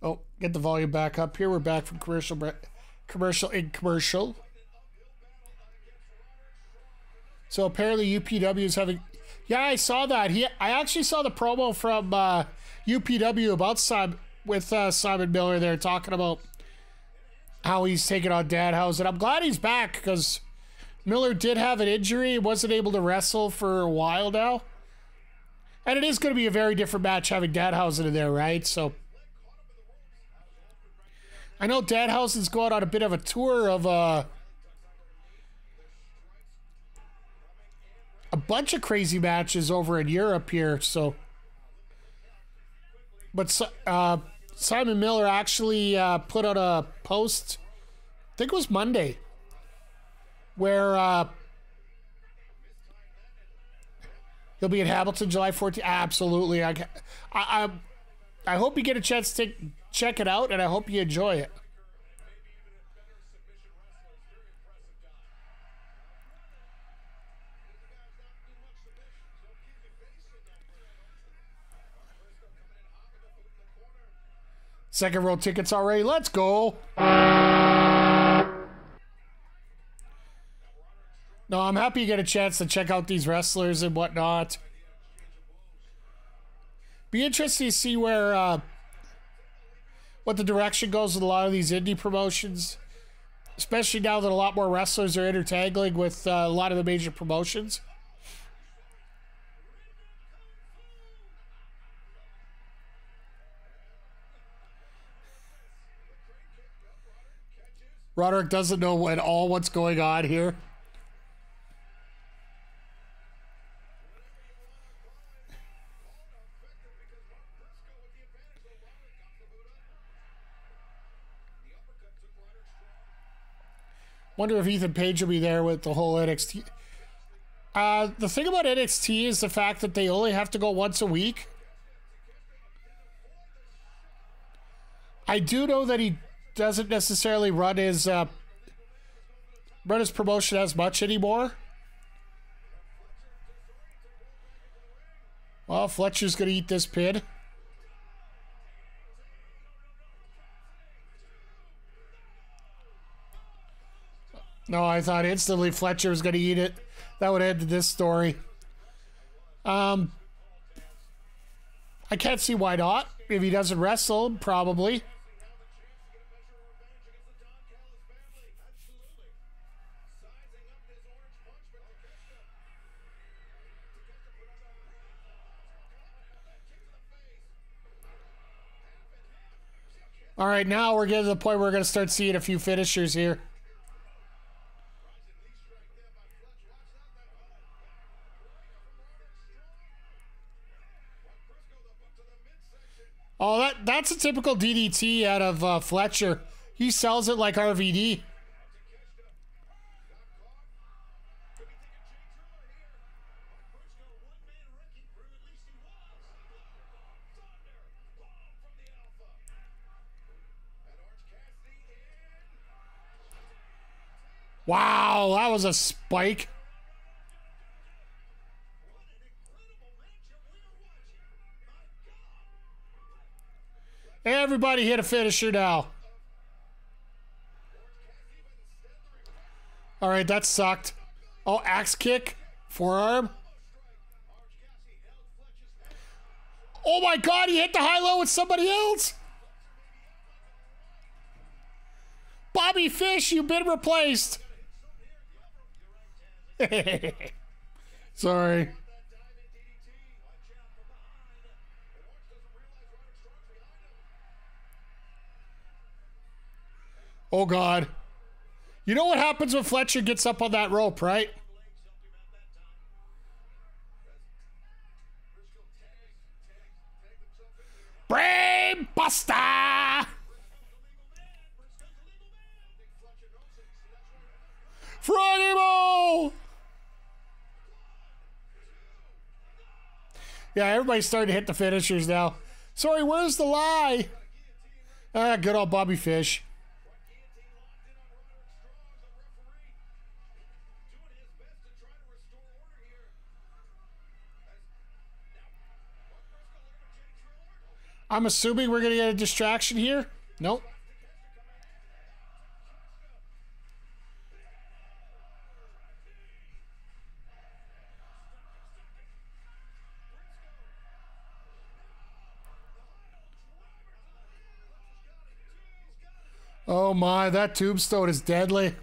Oh, get the volume back up here. We're back from commercial. So apparently UPW is having... Yeah, I saw that. I actually saw the promo from UPW about Simon Miller there, talking about how he's taking on Danhausen. And I'm glad he's back, because Miller did have an injury. He wasn't able to wrestle for a while now. And it is going to be a very different match having Danhausen in there, right? So... I know Danhausen's going on a bit of a tour of a bunch of crazy matches over in Europe here, so... But Simon Miller actually put out a post, I think it was Monday, where he'll be in Hamilton July 14th. Absolutely. I hope you get a chance to check it out, and I hope you enjoy it. Second row tickets already. Let's go. No, I'm happy you get a chance to check out these wrestlers and whatnot. Be interesting to see where what the direction goes with a lot of these indie promotions, especially now that a lot more wrestlers are intertangling with a lot of the major promotions. Roderick doesn't know at all what's going on here. Wonder if Ethan Page will be there with the whole NXT. The thing about NXT is the fact that they only have to go once a week. I do know that he doesn't necessarily run his promotion as much anymore. Well, Fletcher's gonna eat this pin. No, I thought instantly Fletcher was gonna eat it. That would end this story. I can't see why not. If he doesn't wrestle, probably. All right, now we're getting to the point where we're going to start seeing a few finishers here. Oh, that's a typical DDT out of Fletcher. He sells it like RVD. Wow, that was a spike. Everybody hit a finisher now. All right, that sucked. Oh, axe kick, forearm. Oh my God, he hit the high-low with somebody else. Bobby Fish, you've been replaced. Sorry. Oh, God. You know what happens when Fletcher gets up on that rope, right? Brain Buster! Froggy. Yeah, everybody's starting to hit the finishers now. Sorry, where's the lie? Ah, good old Bobby Fish. I'm assuming we're going to get a distraction here. Nope. Oh my, that tombstone is deadly.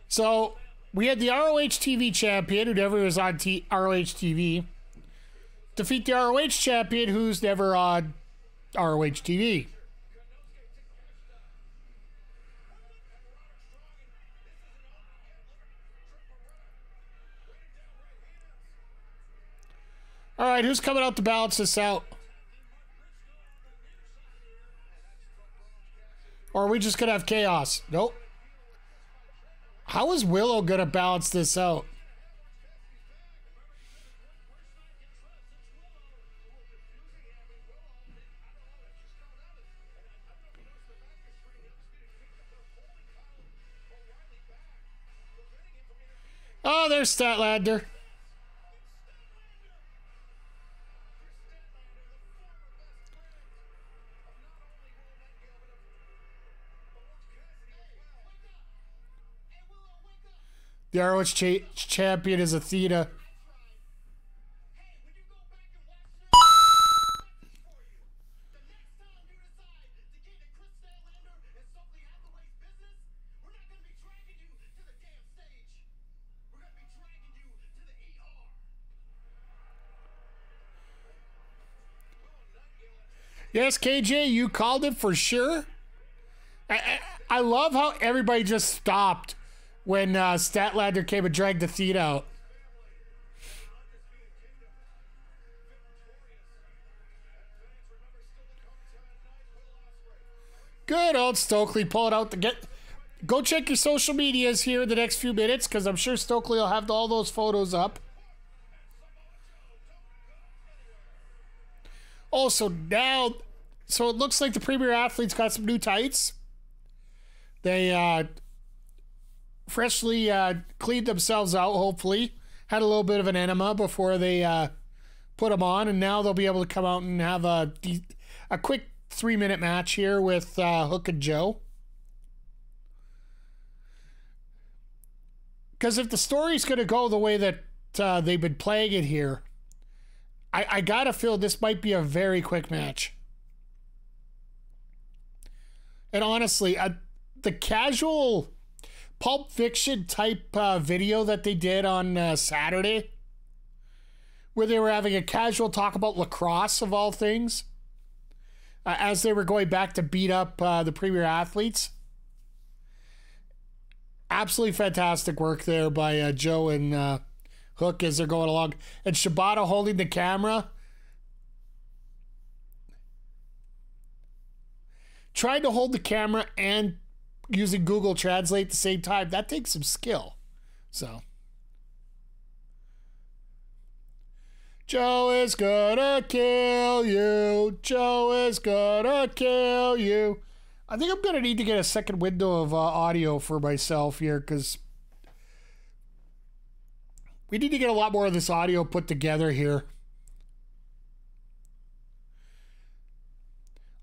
So, we had the ROH TV champion, who never was on ROH TV, defeat the ROH champion, who's never on ROH TV. All right, who's coming out to balance this out? Or are we just going to have chaos? Nope. How is Willow going to balance this out? Oh, there's Statlander. The ROH champion is Athena. Yes, KJ, you called it for sure. I love how everybody just stopped when Statlander came and dragged the feet out. Good old Stokely pulling out the get. Go check your social medias here in the next few minutes because I'm sure Stokely will have all those photos up. Also, now, so it looks like the Premier Athletes got some new tights. They freshly cleaned themselves out, hopefully. Had a little bit of an enema before they put them on, and now they'll be able to come out and have a quick 3-minute match here with Hook and Joe. Because if the story's going to go the way that they've been playing it here, I gotta feel this might be a very quick match. And honestly, the casual Pulp Fiction type video that they did on Saturday, where they were having a casual talk about lacrosse of all things, as they were going back to beat up the Premier Athletes. Absolutely fantastic work there by Joe and Hook as they're going along. And Shibata holding the camera. Trying to hold the camera and using Google Translate at the same time. That takes some skill. So. Joe is gonna kill you. Joe is gonna kill you. I think I'm gonna need to get a second window of audio for myself here because we need to get a lot more of this audio put together here.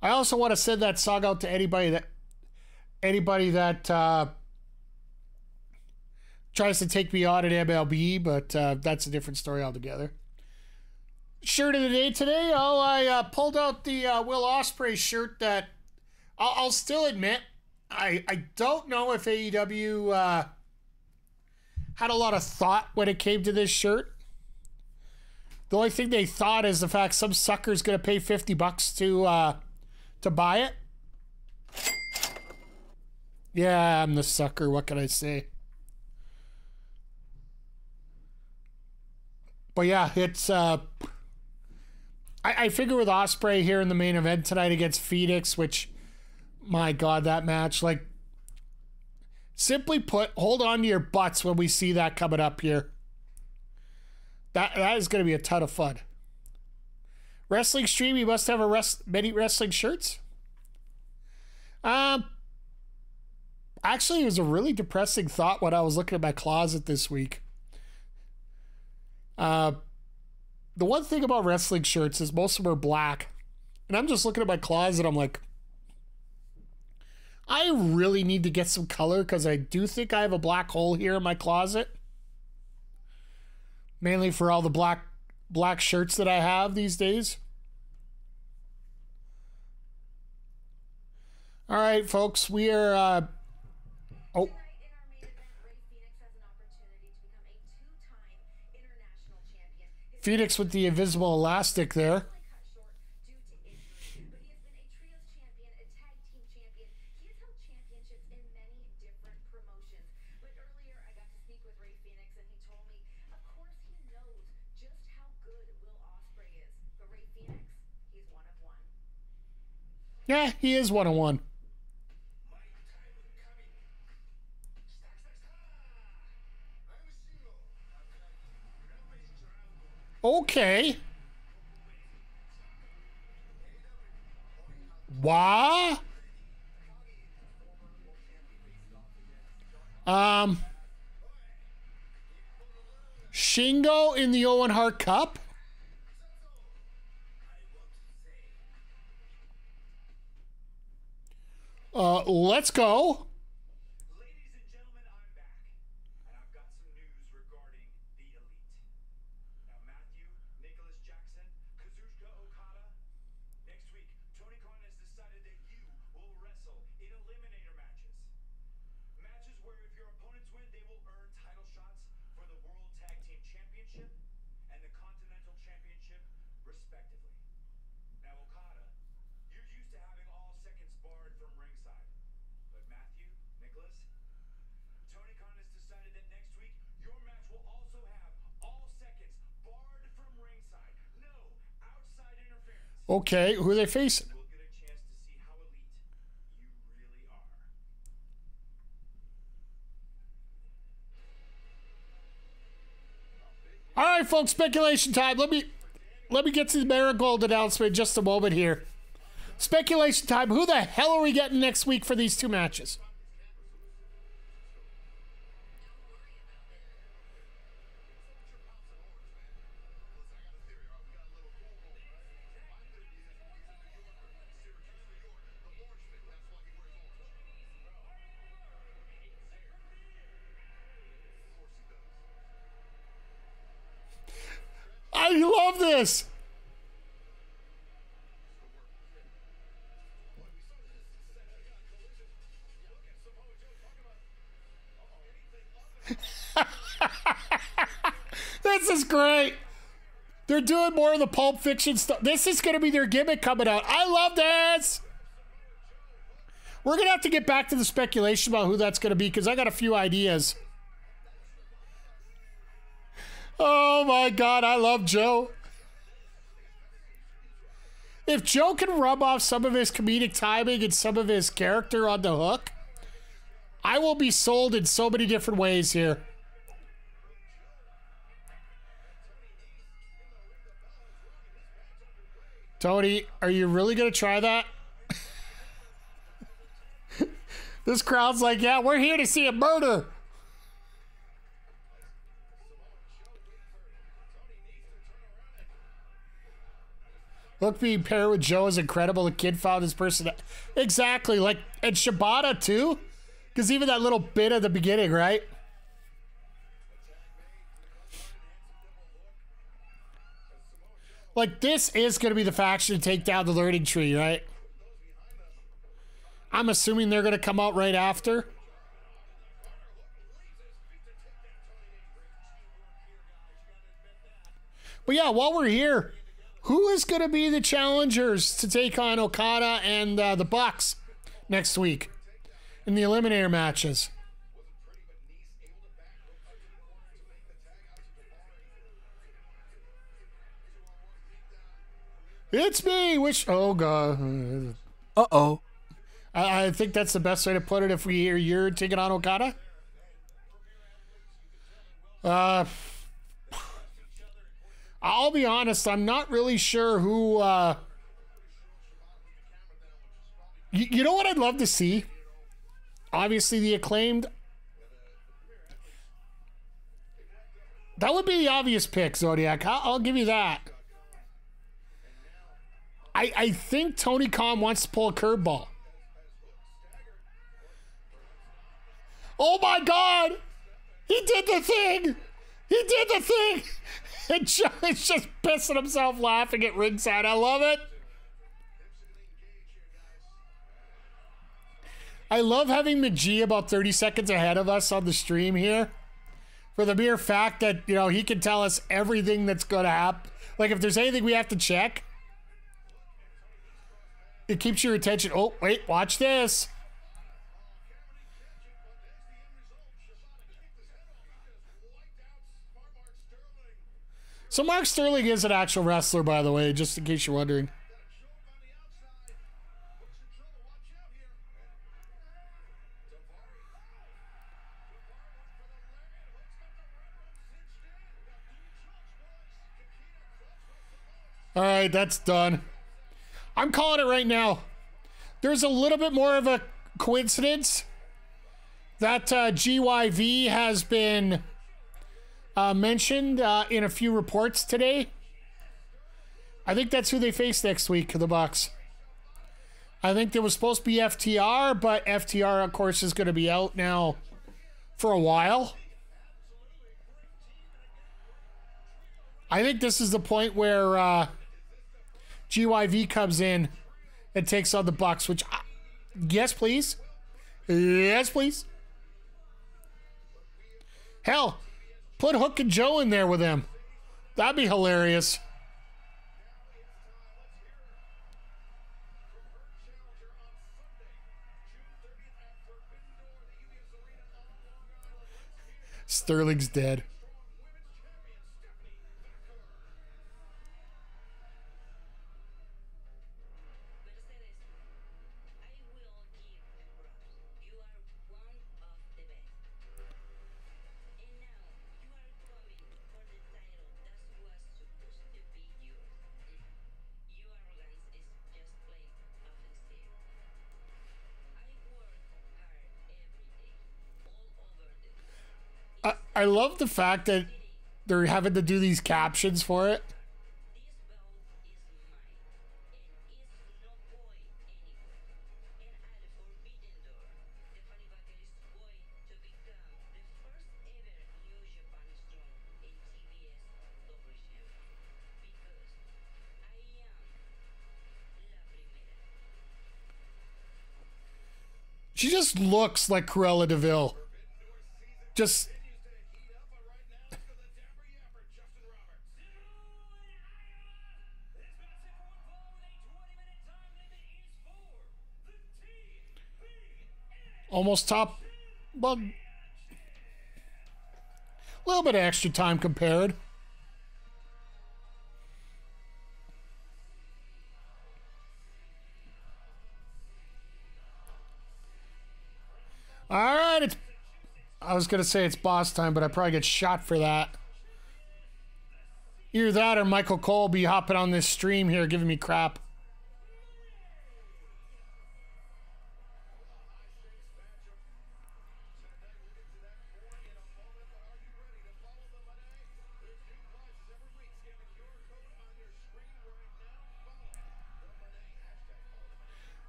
I also want to send that song out to anybody that tries to take me on at MLB, but that's a different story altogether. Shirt of the day today. Oh, I pulled out the Will Ospreay shirt that I'll still admit I don't know if AEW had a lot of thought when it came to this shirt. The only thing they thought is the fact some sucker's gonna pay $50 to buy it. Yeah, I'm the sucker. What can I say? But yeah, it's I figure with Ospreay here in the main event tonight against Fenix, which, my God, that match, like, simply put, hold on to your butts when we see that coming up here. That is going to be a ton of fun. Wrestling stream, you must have many wrestling shirts. Actually, it was a really depressing thought when I was looking at my closet this week. The one thing about wrestling shirts is most of them are black. And I'm just looking at my closet, I'm like, I really need to get some color because I do think I have a black hole here in my closet. Mainly for all the black shirts that I have these days. All right, folks, we are... oh. Fenix with the invisible elastic there. Yeah, he is 1-on-1. Okay. Why? Shingo in the Owen Hart Cup? Let's go. Ladies and gentlemen, I'm back. And I've got some news regarding the Elite. Now, Matthew, Nicholas Jackson, Kazuchika Okada. Next week, Tony Khan has decided that you will wrestle in eliminator matches. Matches where if your opponents win, they will earn title shots for the World Tag Team Championship and the Continental Championship, respectively. Now, Okada, Nicholas. Tony Khan has decided that next week your match will also have all seconds barred from ringside. No outside interference. Okay, who are they facing? We'll get a chance to see how elite you really are. All right, folks, speculation time. Let me get to the Marigold announcement in just a moment here. Speculation time. Who the hell are we getting next week for these two matches? I love this. This is great. They're doing more of the Pulp Fiction stuff. This is going to be their gimmick coming out. I love this. We're going to have to get back to the speculation about who that's going to be because I got a few ideas. Oh my God, I love Joe. If Joe can rub off some of his comedic timing and some of his character on the hook, I will be sold in so many different ways here. Tony, are you really going to try that? This crowd's like, yeah, we're here to see a murder. Hook being paired with Joe is incredible. The kid found his person. Exactly. Like, and Shibata too. Because even that little bit at the beginning, right? Like, this is going to be the faction to take down the learning tree, right? I'm assuming they're going to come out right after. But yeah, while we're here, who is going to be the challengers to take on Okada and the Bucks next week in the Eliminator matches? It's me, which, oh God. Uh-oh. I think that's the best way to put it if we hear you're taking on Okada. I'll be honest, I'm not really sure who, you know what I'd love to see? Obviously the Acclaimed. That would be the obvious pick, Zodiac. I'll give you that. I think Tony Khan wants to pull a curveball. Oh my God! He did the thing! He did the thing! And Joe is just pissing himself laughing at ringside. I love it. I love having McGee about 30 seconds ahead of us on the stream here. For the mere fact that, you know, he can tell us everything that's going to happen. Like, if there's anything we have to check, it keeps your attention. Oh, wait, watch this. So Mark Sterling is an actual wrestler, by the way, just in case you're wondering. All right, that's done. I'm calling it right now. There's a little bit more of a coincidence that GYV has been mentioned in a few reports today. I think that's who they face next week, the Bucks. I think there was supposed to be FTR, but FTR, of course, is going to be out now for a while. I think this is the point where GYV comes in and takes on the Bucks, which, yes, please. Yes, please. Hell, put Hook and Joe in there with them. That'd be hilarious. Sterling's dead. I love the fact that they're having to do these captions for it. She just looks like Cruella DeVille. Just... almost top, well, a little bit of extra time compared. All right, it's, I was going to say it's boss time, but I probably get shot for that. Either that or Michael Cole be hopping on this stream here giving me crap.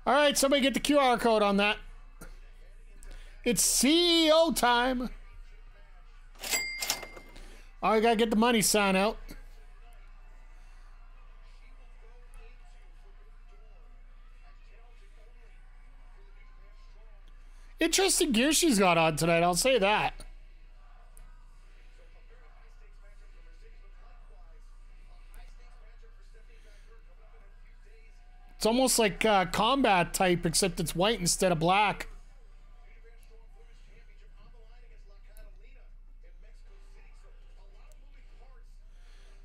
All right, somebody get the QR code on that. It's CEO time. I gotta get the money sign out. Interesting gear she's got on tonight, I'll say that. It's almost like combat type, except it's white instead of black.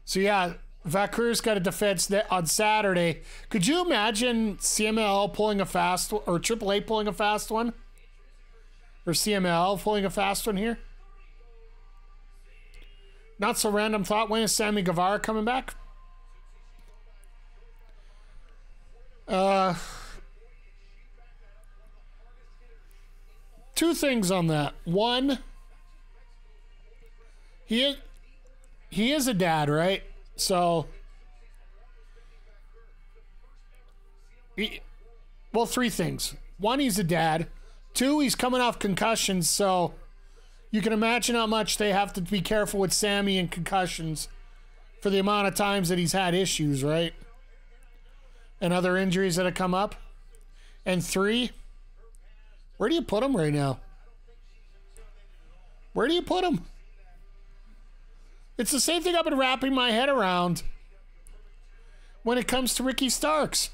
So yeah, Vaquer's got a defense on Saturday. Could you imagine CMLL pulling a fast one, or AAA pulling a fast one? Or CMLL pulling a fast one here? Not so random thought. When is Sammy Guevara coming back? Two things on that. One, he is a dad, right? So, well, three things. One, he's a dad. Two, he's coming off concussions, so you can imagine how much they have to be careful with Sammy and concussions for the amount of times that he's had issues, right? And other injuries that have come up. And three, where do you put him right now? Where do you put him? It's the same thing I've been wrapping my head around when it comes to Ricky Starks.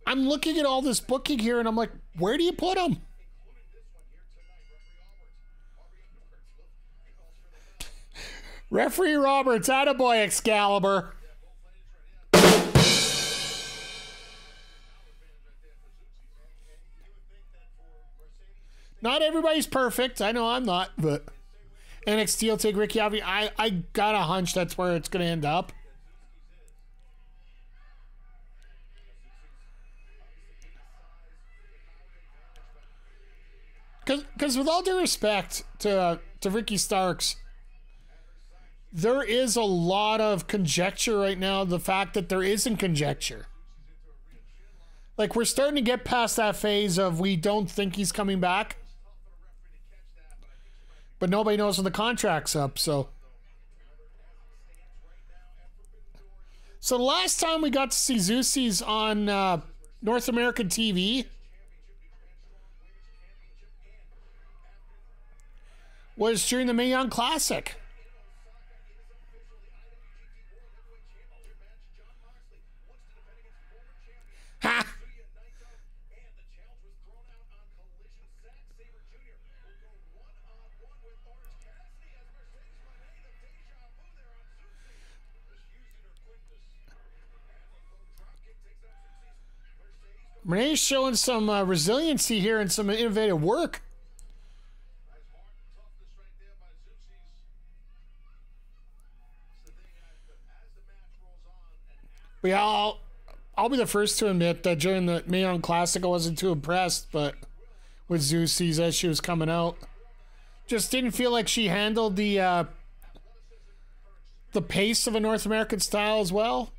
I'm looking at all this booking here and I'm like, where do you put him? Referee Roberts, attaboy Excalibur. Not everybody's perfect. I know I'm not, but NXT will take Ricky Avi. I got a hunch that's where it's going to end up. Because with all due respect to Ricky Starks, there is a lot of conjecture right now. The fact that there isn't conjecture. Like, we're starting to get past that phase of we don't think he's coming back. But nobody knows when the contract's up, so. So the last time we got to see Seuxis on North American TV was during the Mae Young Classic. Ha! Renee's showing some resiliency here and some innovative work. But yeah, I'll be the first to admit that during the Mae Classic, I wasn't too impressed, but with Seuxis as she was coming out, just didn't feel like she handled the pace of a North American style as well.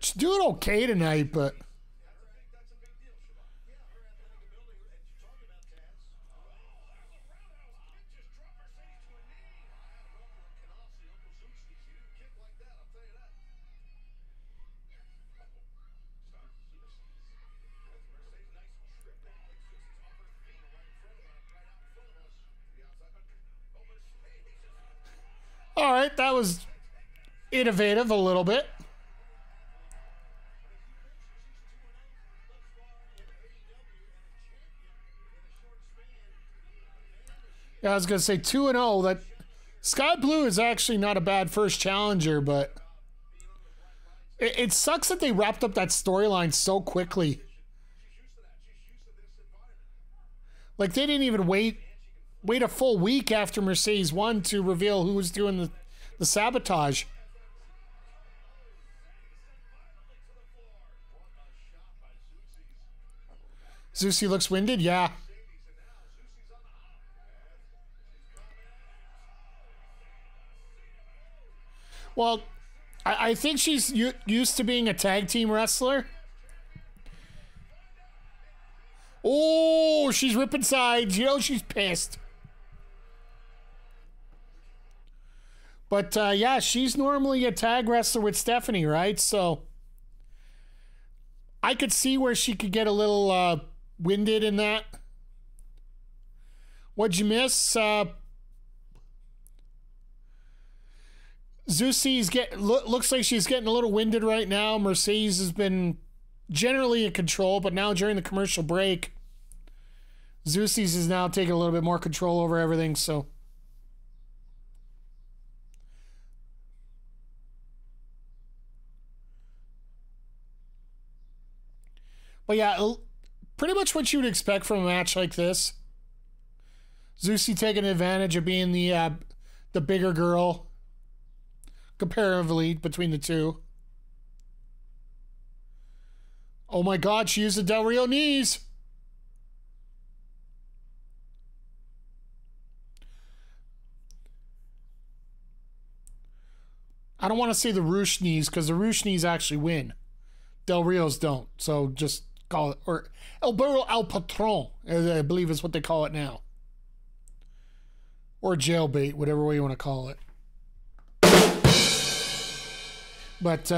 She's doing okay tonight, but all right, that was innovative a little bit. Yeah, I was going to say 2-0. That Sky Blue is actually not a bad first challenger, but it sucks that they wrapped up that storyline so quickly. Like, they didn't even wait a full week after Mercedes won to reveal who was doing the sabotage. Seuxis looks winded, yeah. Well, I think she's used to being a tag team wrestler. Oh, she's ripping sides. You know she's pissed. But, yeah, she's normally a tag wrestler with Stephanie, right? So I could see where she could get a little winded in that. What'd you miss? Seuxis looks like she's getting a little winded right now. Mercedes has been generally in control, but now during the commercial break, Seuxis is now taking a little bit more control over everything, so. But yeah, pretty much what you would expect from a match like this. Seuxis taking advantage of being the bigger girl, comparatively, between the two. Oh my God, she used the Del Rio knees. I don't want to say the Roosh knees because the Roosh knees actually win. Del Rio's don't. So just call it, or El Burro Al Patron, I believe is what they call it now. Or jailbait, whatever way you want to call it. But,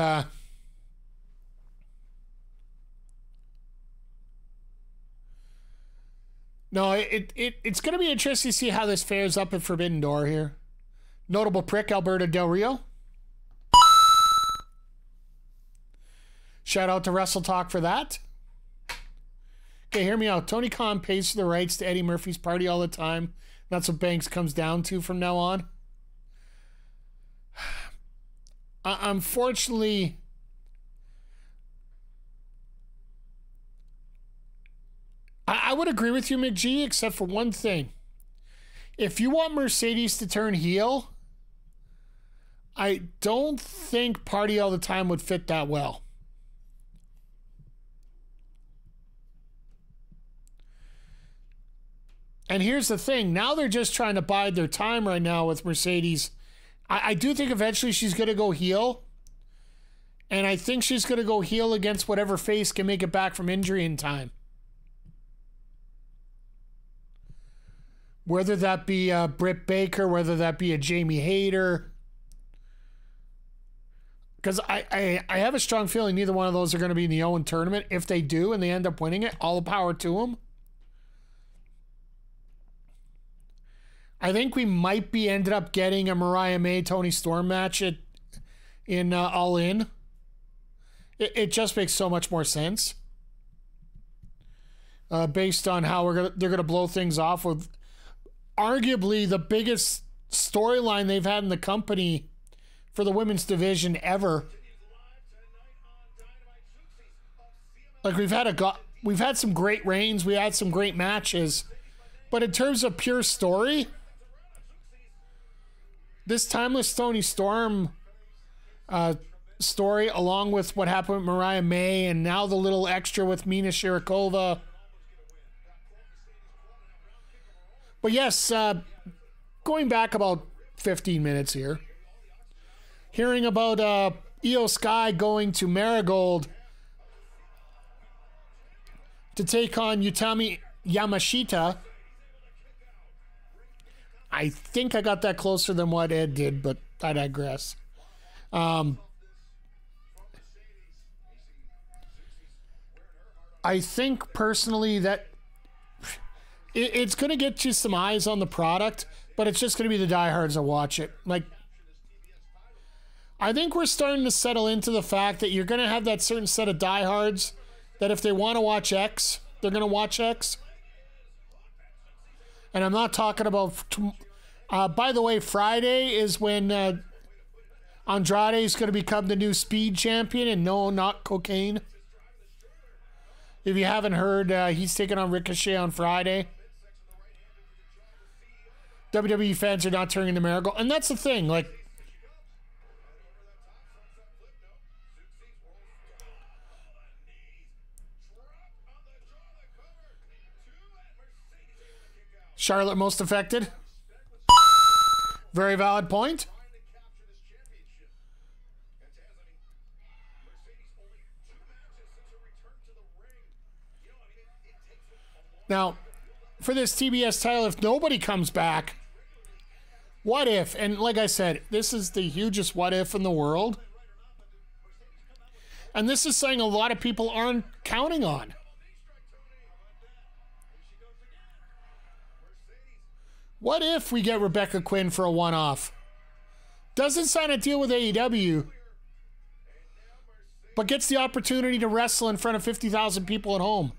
no, it's going to be interesting to see how this fares up at Forbidden Door here. Notable prick, Alberto Del Rio. Shout out to Wrestle Talk for that. Okay, hear me out. Tony Khan pays for the rights to Eddie Murphy's party all the time. That's what Banks comes down to from now on. Unfortunately, I would agree with you, McGee, except for one thing. If you want Mercedes to turn heel, I don't think Party All the Time would fit that well. And here's the thing. Now they're just trying to bide their time right now with Mercedes. I do think eventually she's going to go heel. And I think she's going to go heel against whatever face can make it back from injury in time. Whether that be Britt Baker, whether that be a Jamie Hayter. Because I have a strong feeling neither one of those are going to be in the Owen tournament. If they do and they end up winning it, all the power to them. I think we might be ended up getting a Mariah May Toni Storm match in All In. It just makes so much more sense, based on how they're gonna blow things off with arguably the biggest storyline they've had in the company for the women's division ever. Like we've had some great reigns, we had some great matches, but in terms of pure story, this Timeless Toni Storm story, along with what happened with Mariah May, and now the little extra with Mina Shirokova. But yes, going back about 15 minutes here, hearing about Io Sky going to Marigold to take on Utami Yamashita. I think I got that closer than what Ed did, but I digress. I think personally that it's going to get you some eyes on the product, but it's just going to be the diehards that watch it. Like, I think we're starting to settle into the fact that you're going to have that certain set of diehards that if they want to watch X, they're going to watch X. And I'm not talking about... by the way, Friday is when Andrade is going to become the new speed champion, and no, not cocaine. If you haven't heard, he's taking on Ricochet on Friday. WWE fans are not turning to Marigold. And that's the thing, like... Charlotte most affected. Very valid point. Now, for this TBS title, if nobody comes back, what if? And like I said, this is the hugest what if in the world. And this is something a lot of people aren't counting on. What if we get Rebecca Quinn for a one-off? Doesn't sign a deal with AEW, but gets the opportunity to wrestle in front of 50,000 people at home.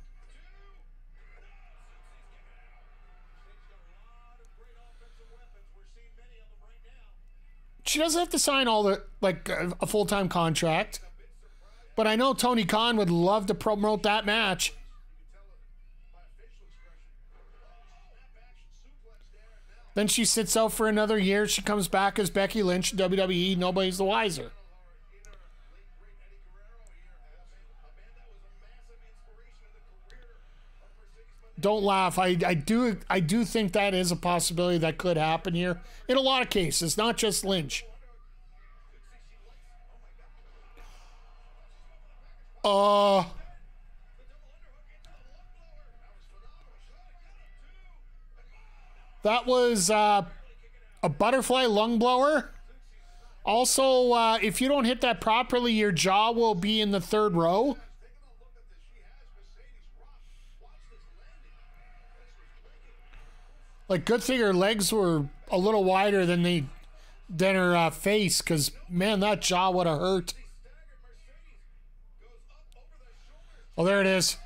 She doesn't have to sign all the, like, a full-time contract, but I know Tony Khan would love to promote that match. Then she sits out for another year. She comes back as Becky Lynch in WWE. Nobody's the wiser. Don't laugh. I do think that is a possibility that could happen here in a lot of cases, not just Lynch. That was a butterfly lung blower. Also, if you don't hit that properly, your jaw will be in the third row. Like, good thing her legs were a little wider than her face, because, man, that jaw would have hurt. Oh, there it is.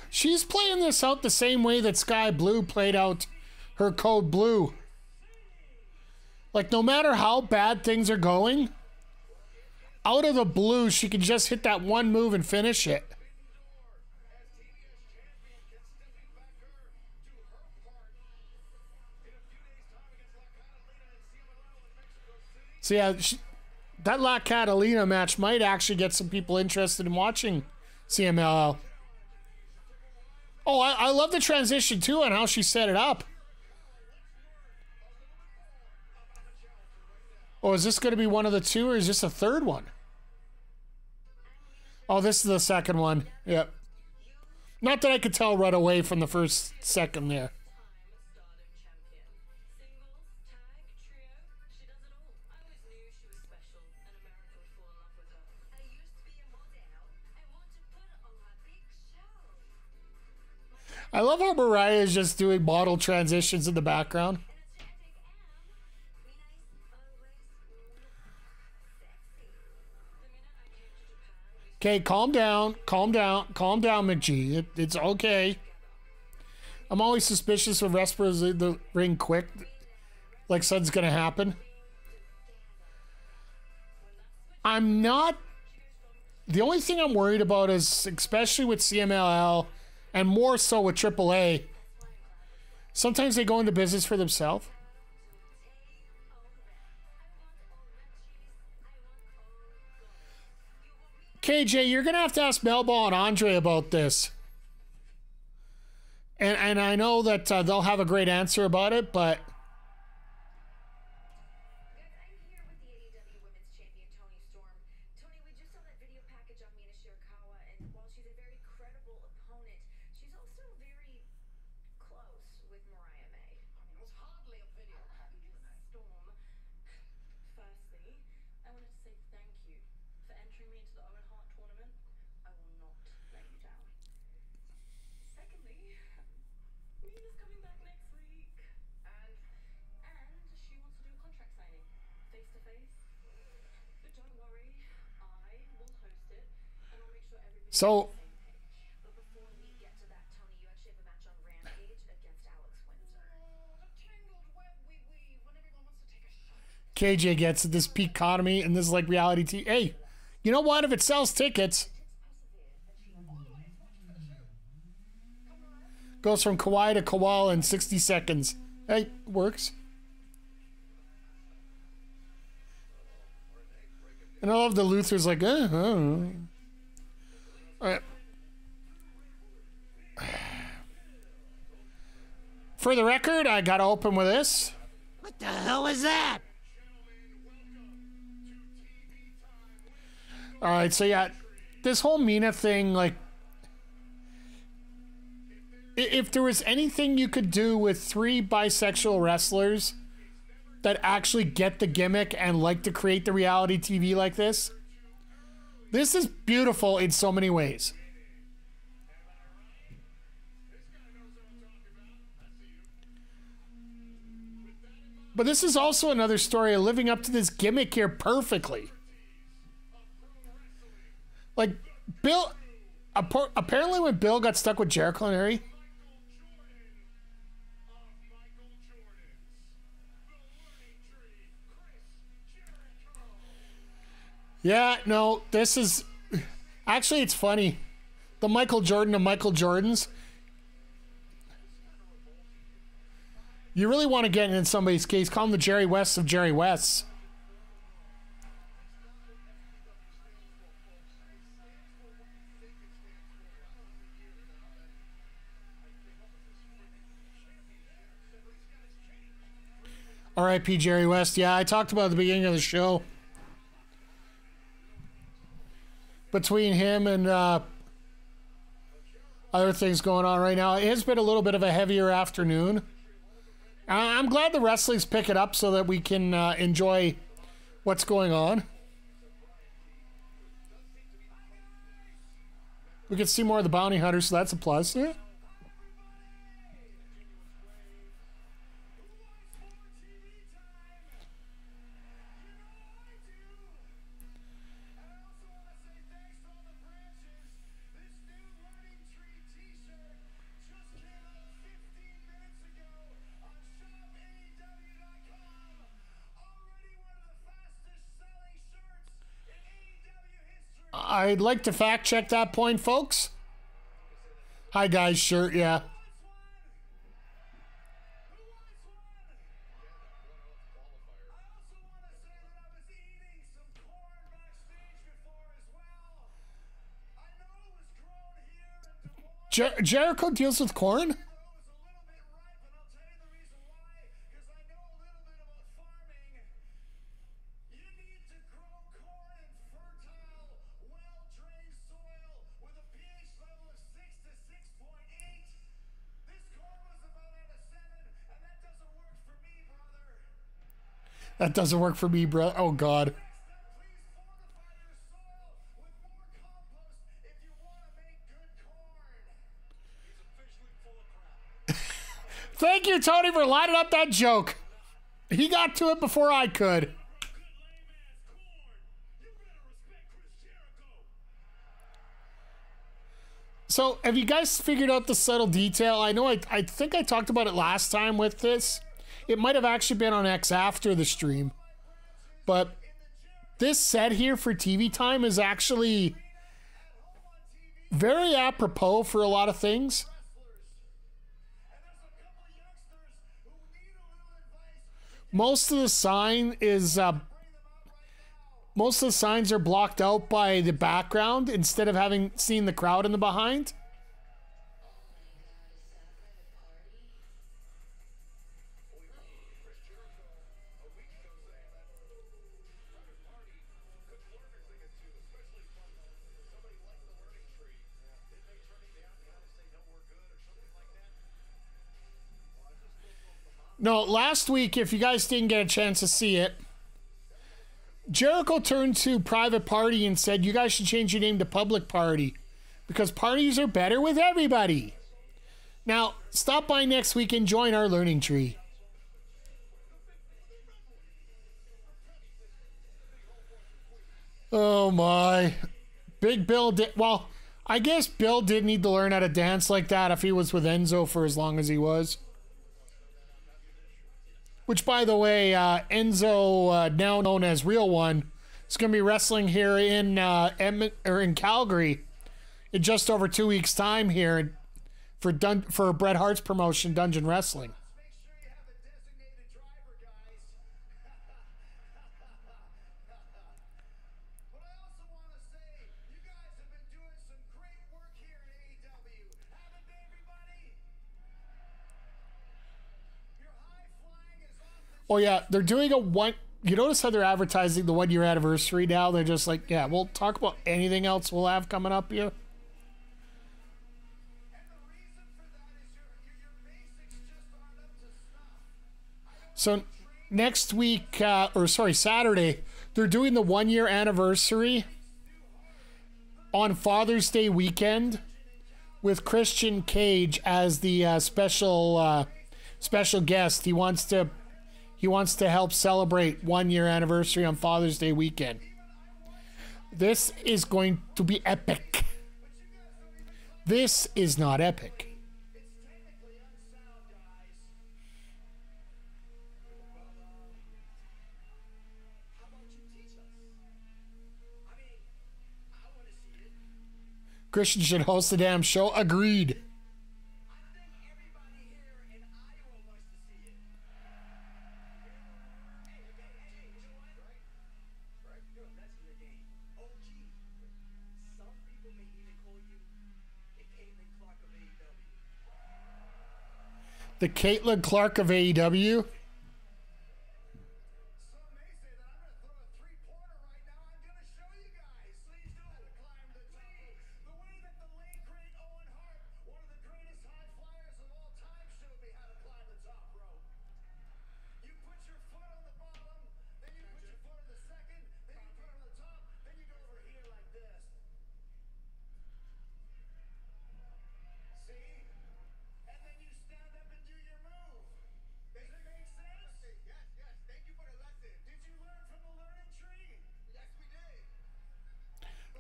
She's playing this out the same way that Sky Blue played out her Code Blue. Like, no matter how bad things are going, out of the blue, she can just hit that one move and finish it. So yeah, that La Catalina match might actually get some people interested in watching CMLL. Oh, I love the transition too and how she set it up. Oh, is this going to be one of the two, or is this a third one? Oh, this is the second one. Yep. Not that I could tell right away from the first second there. I love how Mariah is just doing model transitions in the background. Okay, calm down, McGee. It's okay. I'm always suspicious of wrestlers in the ring quick, like something's gonna happen. I'm not. The only thing I'm worried about is, especially with CMLL, and more so with AAA, sometimes they go into business for themselves. KJ, you're gonna have to ask Melba and Andre about this. And I know that they'll have a great answer about it, but I'm here with the AEW Women's Champion, Toni Storm. Toni, we just saw that video package on Mina Shirakawa, and while she's a very credible opponent, she's also very close with Mariah May. It was hardly a video package. Storm, firstly, I wanted to say thank you for entering me into the Owen Hart tournament. I will not let you down. Secondly, Mina's coming back next week, and she wants to do a contract signing, face to face. But don't worry, I will host it, and I'll make sure everybody's so on the same page. But before we get to that, Toni, you actually have a match on Rampage against Alex Windsor. The tangled web we weave when everyone wants to take a shot. KJ gets this peacotomy and this like reality TV. Hey, you know what? If it sells tickets, goes from Kawhi to Kawal in 60 seconds. Hey, works. And I love the Luther's like, I don't know. All right. For the record, I got to open with this. What the hell was that? All right, so yeah, this whole Mina thing, like, if there was anything you could do with 3 bisexual wrestlers that actually get the gimmick and like to create the reality TV like this is beautiful in so many ways. But this is also another story of living up to this gimmick here perfectly. Like, Bill, apparently when Bill got stuck with Jericho and Harry, yeah, no, this is... Actually, it's funny. The Michael Jordan of Michael Jordans. You really want to get in somebody's case, call him the Jerry West of Jerry Wests. R.I.P. Jerry West. Yeah, I talked about at the beginning of the show. Between him and other things going on right now, it has been a little bit of a heavier afternoon. I'm glad the wrestling's pick it up so that we can enjoy what's going on. We can see more of the bounty hunters, so that's a plus. Yeah. I'd like to fact check that point, folks. Hi, guys. Shirt, yeah. Jericho deals with corn? That doesn't work for me, bro. Oh, God. Thank you, Tony, for lining up that joke. He got to it before I could. So, have you guys figured out the subtle detail? I know I think I talked about it last time with this. It might have actually been on X after the stream. But this set here for TV time is actually very apropos for a lot of things. Most of the sign is most of the signs are blocked out by the background instead of having seen the crowd in the behind. No, last week, if you guys didn't get a chance to see it, Jericho turned to Private Party and said, you guys should change your name to Public Party because parties are better with everybody. Now, stop by next week and join our learning tree. Oh my. Big Bill did, well, I guess Bill did need to learn how to dance like that if he was with Enzo for as long as he was. Which, by the way, Enzo, now known as Real One, is going to be wrestling here in in Calgary in just over 2 weeks' time here for Bret Hart's promotion, Dungeon Wrestling. Oh yeah, they're doing a one. You notice how they're advertising the 1 year anniversary now? They're just like, yeah, we'll talk about anything else we'll have coming up here. So next week, Saturday, they're doing the 1 year anniversary on Father's Day weekend with Christian Cage as the special guest. He wants to help celebrate 1 year anniversary on Father's Day weekend. This is going to be epic. This is not epic. Christian should host the damn show. Agreed. The Caitlin Clark of AEW.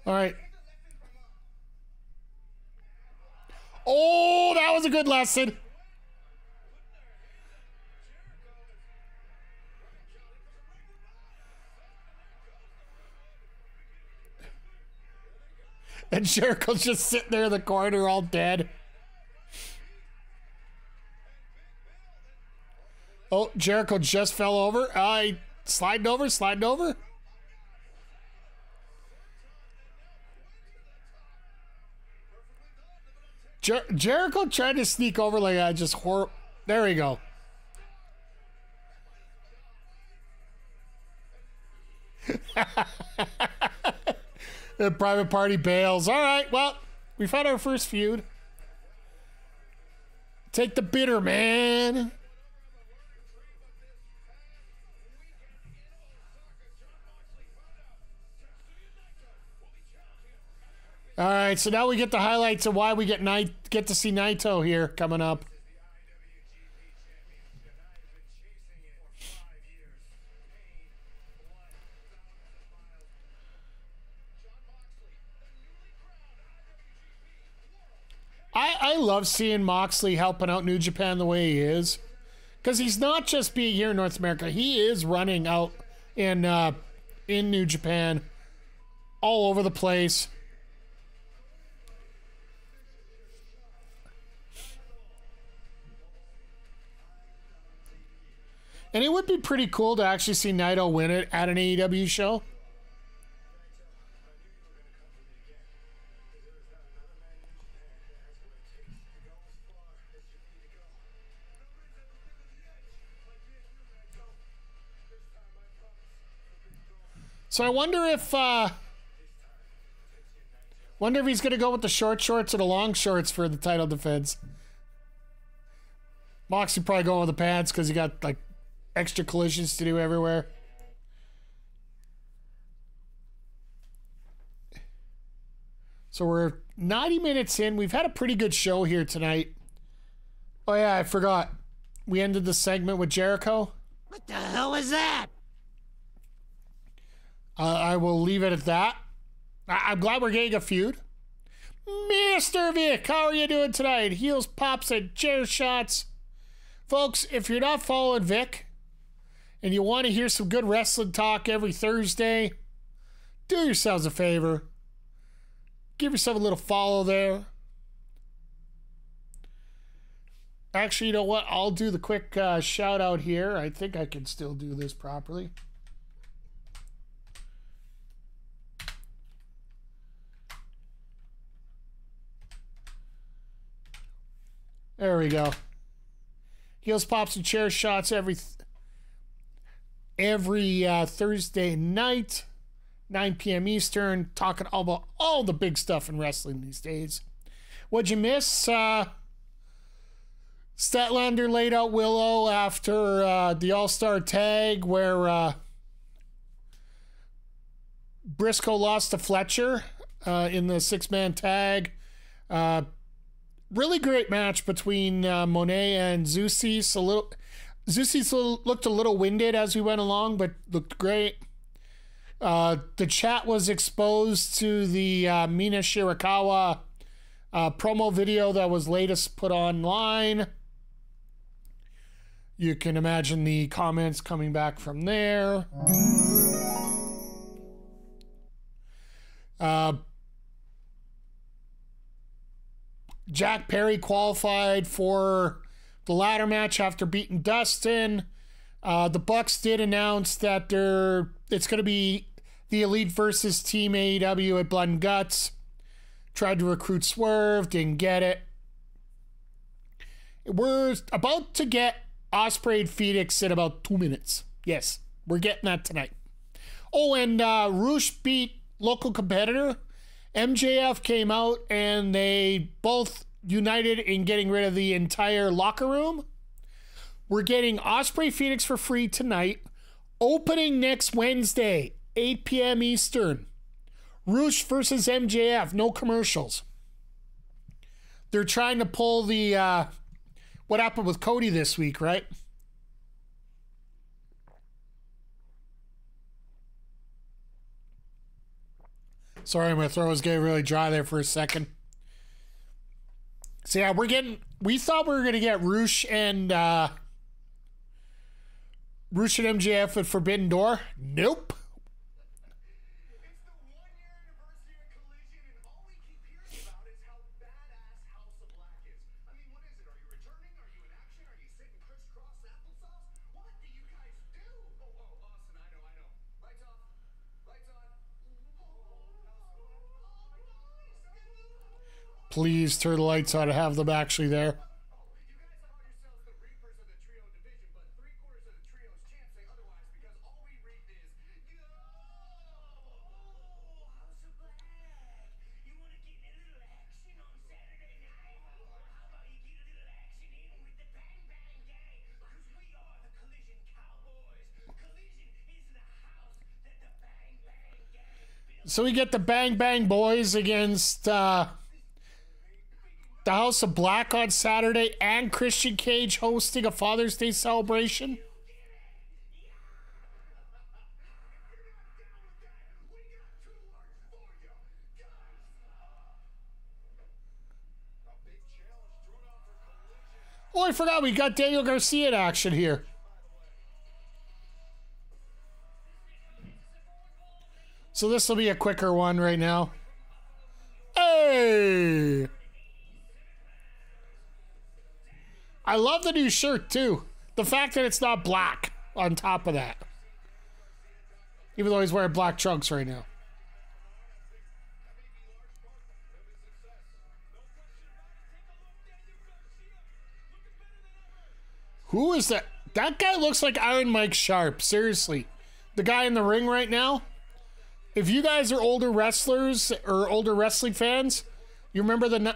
All right. Oh, that was a good lesson. And Jericho's just sitting there in the corner all dead. Oh, Jericho just fell over. Sliding over. Jericho tried to sneak over like I just horror. There we go. The Private Party bails. All right, well, we've had our first feud. Take the bitter, man. All right, so now we get the highlights of why we get to see Naito here coming up. I love seeing Moxley helping out New Japan the way he is. Because he's not just being here in North America. He is running out in New Japan all over the place. And it would be pretty cool to actually see Naito win it at an AEW show. So I wonder if he's going to go with the short shorts or the long shorts for the title defense. Moxley probably going with the pants because he got like extra collisions to do everywhere. So we're 90 minutes in. We've had a pretty good show here tonight. Oh yeah, I forgot. We ended the segment with Jericho. What the hell was that? I will leave it at that. I'm glad we're getting a feud. Mr. Vic, how are you doing tonight? Heels, pops, and chair shots. Folks, if you're not following Vic and you want to hear some good wrestling talk every Thursday, do yourselves a favor. Give yourself a little follow there. Actually, you know what? I'll do the quick shout out here. I think I can still do this properly. There we go. Heels, pops, and chair shots every Thursday night, 9 p.m. Eastern, talking all about all the big stuff in wrestling these days. What'd you miss? Statlander laid out Willow after the All-Star tag where Briscoe lost to Fletcher in the six-man tag. Really great match between Mone and Seuxis. Seuxis looked a little winded as we went along, but looked great. The chat was exposed to the Mina Shirakawa promo video that was latest put online. You can imagine the comments coming back from there. Jack Perry qualified for the ladder match after beating Dustin. The Bucks did announce that it's going to be the Elite versus Team AEW at Blood and Guts. Tried to recruit Swerve, didn't get it. We're about to get Ospreay and Fenix in about 2 minutes. Yes, we're getting that tonight. Oh, and Roosh beat local competitor. MJF came out and they both united in getting rid of the entire locker room. We're getting Ospreay Fenix for free tonight. Opening next Wednesday, 8 p.m. Eastern. Roosh versus MJF, no commercials. They're trying to pull the what happened with Cody this week, right? Sorry, my throat was getting really dry there for a second. So yeah, we thought we were gonna get Roosh and MJF at Forbidden Door. Nope. It's the 1-year anniversary of Collision, and all we keep hearing about is how badass House of Black is. I mean, what is it? Are you returning? Are you in action? Are you sitting crisscross applesauce? What do you guys do? Oh, Austin, I know. Lights off. Lights on. Please turn the lights on and have them actually there. You guys call yourselves the Reapers of the Trio Division, but 3/4 of the Trio's can't say otherwise because all we read is, Go! House of Black! You want to get in a little action on Saturday night? How about you get a little action in with the Bang Bang Gang? Because we are the Collision Cowboys. Collision is the house that the Bang Bang Gang built. So we get the Bang Bang Boys against the House of Black on Saturday, and Christian Cage hosting a Father's Day celebration. Oh, I forgot we got Daniel Garcia in action here. So this will be a quicker one right now. Hey! I love the new shirt too. The fact that it's not black on top of that. Even though he's wearing black trunks right now. Who is that? That guy looks like Iron Mike Sharp. Seriously. The guy in the ring right now. If you guys are older wrestlers or older wrestling fans, you remember the...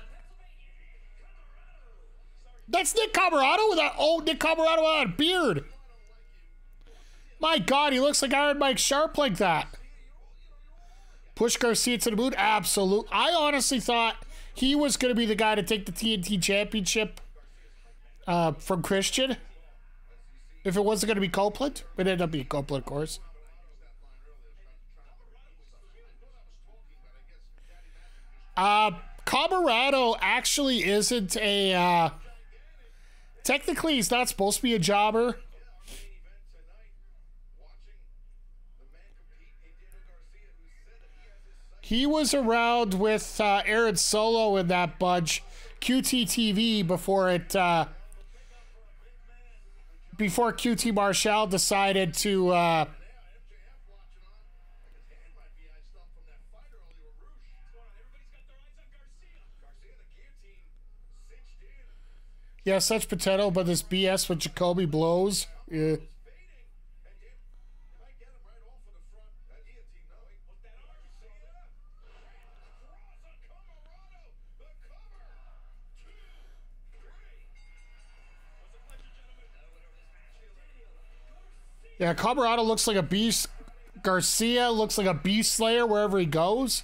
That's Nick Camarado with that old Nick Camarado with that beard. My God, he looks like Iron Mike Sharp like that. Push Garcia to the moon? Absolute. I honestly thought he was going to be the guy to take the TNT Championship from Christian. If it wasn't going to be Copeland. It ended up being Copeland, of course. Camarado actually isn't a... technically, he's not supposed to be a jobber. He was around with Aaron Solo in that bunch, QTTV, before QT Marshall decided to yeah, such potato, but this BS with Jacoby blows. Yeah. Yeah, Camarado looks like a beast. Garcia looks like a beast slayer wherever he goes.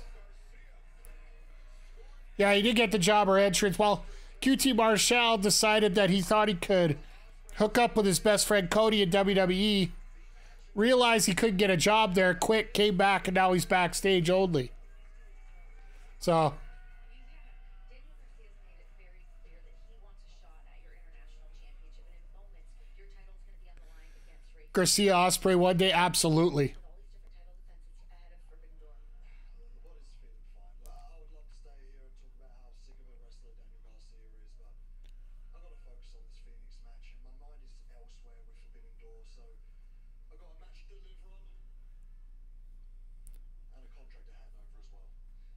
Yeah, he did get the jobber entrance. Well, QT Marshall decided that he thought he could hook up with his best friend Cody in WWE. Realized he couldn't get a job there, quit, came back, and now he's backstage only. So... Garcia Ospreay one day, absolutely. I would love to stay here and talk about how sick of a wrestler Daniel Garcia is, but I've got to focus on this Phoenix match, and my mind is elsewhere with Forbidden Door, so I've got a match to deliver on, and a contract to hand over as well.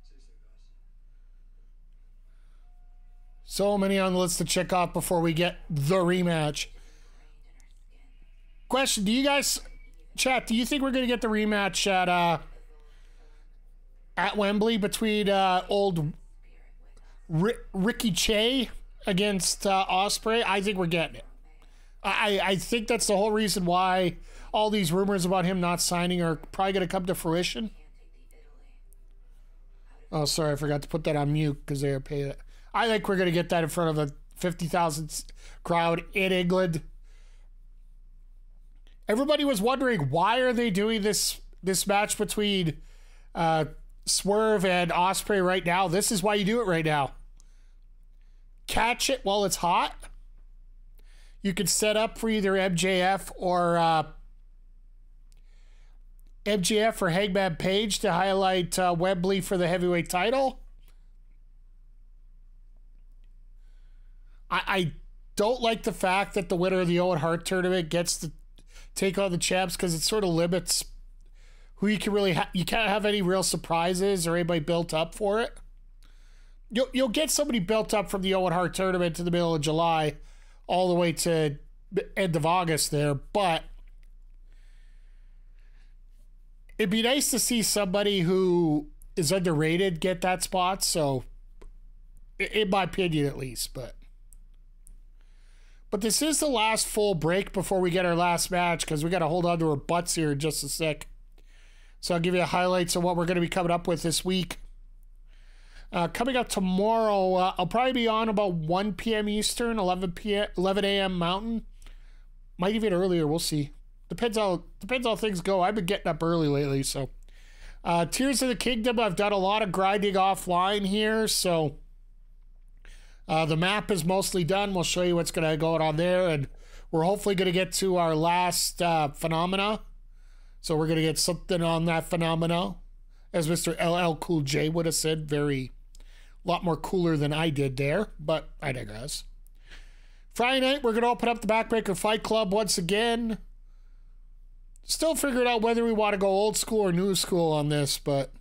See you soon, guys. So many on the list to check off before we get the rematch. Question, do you guys, chat, do you think we're going to get the rematch at Wembley between old Ricky Che against Ospreay? I think we're getting it. I think that's the whole reason why all these rumors about him not signing are probably going to come to fruition. Oh, sorry, I forgot to put that on mute because they are paying it. I think we're going to get that in front of a 50,000 crowd in England. Everybody was wondering, why are they doing this match between Swerve and Ospreay right now? This is why you do it right now. Catch it while it's hot. You can set up for either MJF or Hangman Page to highlight Wembley for the heavyweight title. I don't like the fact that the winner of the Owen Hart tournament gets to take on the champs, because it sort of limits who you can really you can't have any real surprises or anybody built up for it. You'll get somebody built up from the Owen Hart tournament to the middle of July all the way to end of August there, but it'd be nice to see somebody who is underrated get that spot, so in my opinion at least. But this is the last full break before we get our last match, because we got to hold on to our butts here in just a sec. So I'll give you the highlights of what we're going to be coming up with this week. Coming up tomorrow, I'll probably be on about 1 p.m. Eastern, 11 a.m. Mountain. Might even earlier, we'll see. Depends how things go. I've been getting up early lately, so. Tears of the Kingdom, I've done a lot of grinding offline here, so The map is mostly done. We'll show you what's going to go on there, and we're hopefully going to get to our last phenomena. So we're going to get something on that phenomena, as Mr. LL Cool J would have said. A lot more cooler than I did there, but I digress. Friday night, we're going to open up the Backbreaker Fight Club once again. Still figuring out whether we want to go old school or new school on this, but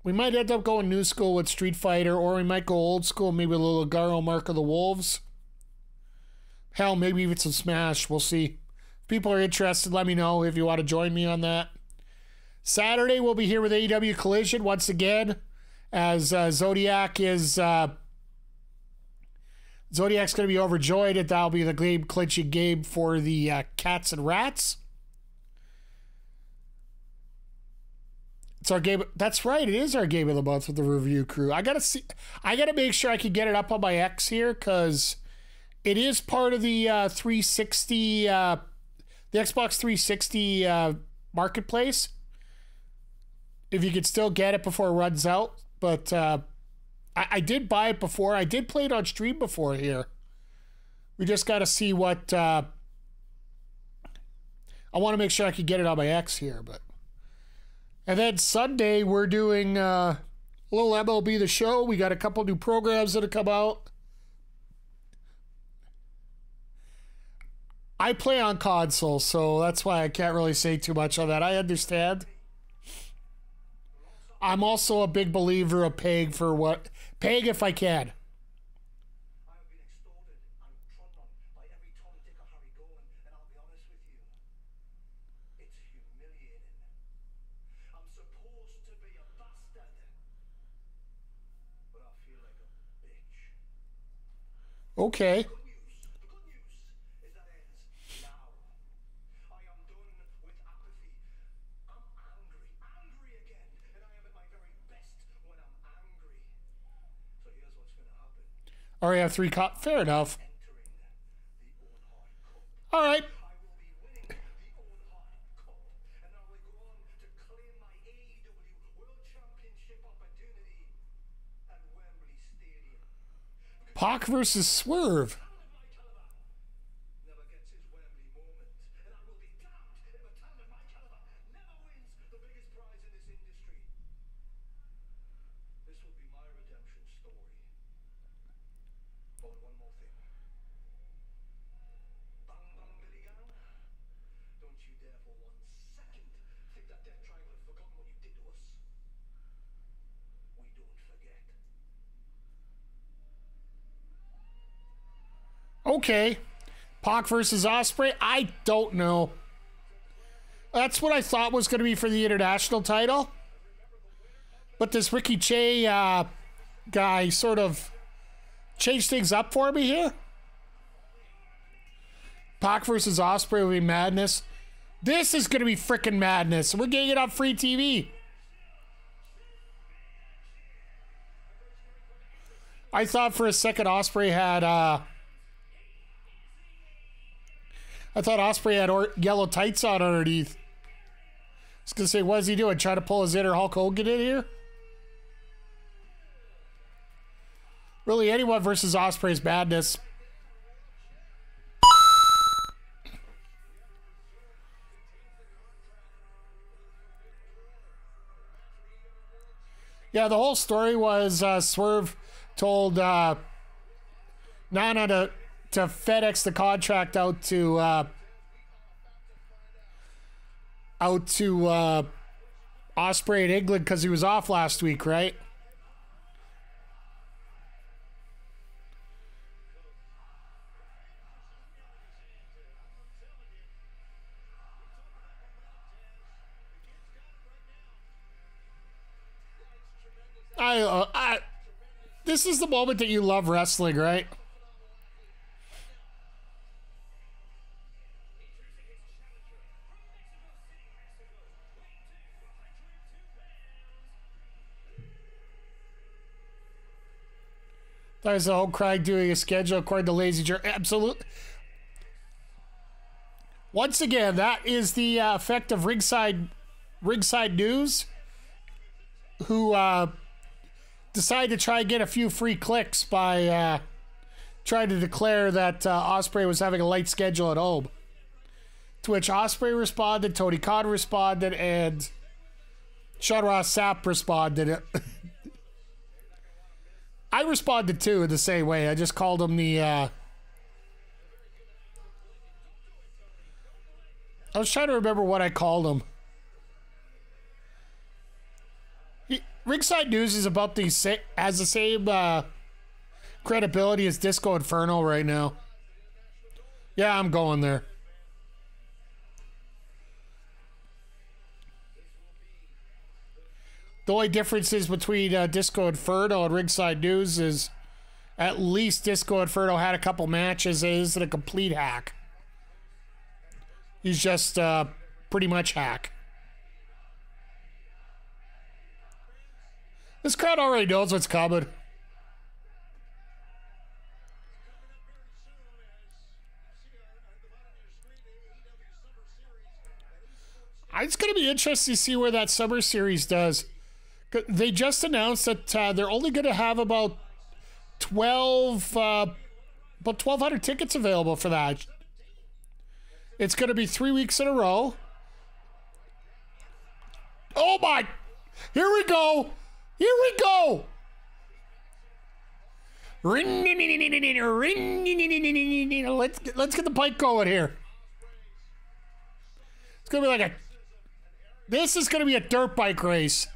we might end up going new school with Street Fighter, or we might go old school, maybe a little Garo Mark of the Wolves. Hell, maybe even some Smash. We'll see. If people are interested, let me know if you want to join me on that. Saturday, we'll be here with AEW Collision once again, as Zodiac is... Zodiac's going to be overjoyed that that'll be the game clinching game for the Cats and Rats. It's our game. That's right. It is our game of the month with the review crew. I gotta make sure I can get it up on my X here, because it is part of the 360, the Xbox 360 marketplace. If you could still get it before it runs out, but I did buy it before. I did play it on stream before here. We just got to see what... I want to make sure I can get it on my X here, but... And then Sunday, we're doing a little MLB The Show. We got a couple new programs that have come out. I play on console, so that's why I can't really say too much on that. I understand. I'm also a big believer of paying for what... Paying if I can. I have been extorted and trodden on by every Tom, Dick, or Harry Gowan, and I'll be honest with you, it's humiliating. I'm supposed to be a bastard, but I feel like a bitch. Okay. The good news is that ends now. I am done with apathy. I'm angry again, and I am at my very best when I'm angry. So here's what's going to happen. Already have 3 cop. Fair enough. Entering the Owen Hart Cup. All right. I will be winning the Owen Hart Cup, and I will go on to claim my AEW World Championship opportunity at Wembley Stadium. Pac versus Swerve. My caliber never gets his Wembley moment, and I will be damned if a talent of my caliber never wins the biggest prize in this industry. This will be my redemption story. But one more thing. Bang bang Billy Gang. Don't you dare for 1 second think that Death Triangle has forgotten what you did to us. We don't forget. Okay. Pac versus Ospreay. I don't know. That's what I thought was going to be for the international title. But this Ricky Che guy sort of changed things up for me here. Pac versus Ospreay will be madness. This is going to be freaking madness. We're getting it on free TV. I thought for a second Ospreay had... I thought Ospreay had yellow tights on underneath. I was going to say, what is he doing? Trying to pull his inner Hulk Hogan in here? Really, anyone versus Ospreay's madness. Yeah, the whole story was Swerve told Nana to FedEx the contract out to Ospreay in England because he was off last week, right? This is the moment that you love wrestling, right? There's the whole crowd doing a schedule according to Lazy Jerk. Absolutely. Once again, that is the effect of Ringside News, who decided to try and get a few free clicks by trying to declare that Ospreay was having a light schedule at home. To which Ospreay responded, Tony Khan responded, and Sean Ross Sapp responded. I responded too in the same way. I just called him the... I was trying to remember what I called him. Ringside News is about has the same credibility as Disco Inferno right now. Yeah, I'm going there. The only differences between Disco Inferno and Ringside News is at least Disco Inferno had a couple matches. It isn't a complete hack. He's just pretty much hack. This crowd already knows what's coming. It's going to be interesting to see where that Summer Series does. They just announced that they're only going to have about 1,200 tickets available for that. It's going to be 3 weeks in a row. Oh my! Here we go! Here we go! Let's get the bike going here. It's going to be like this is going to be a dirt bike race.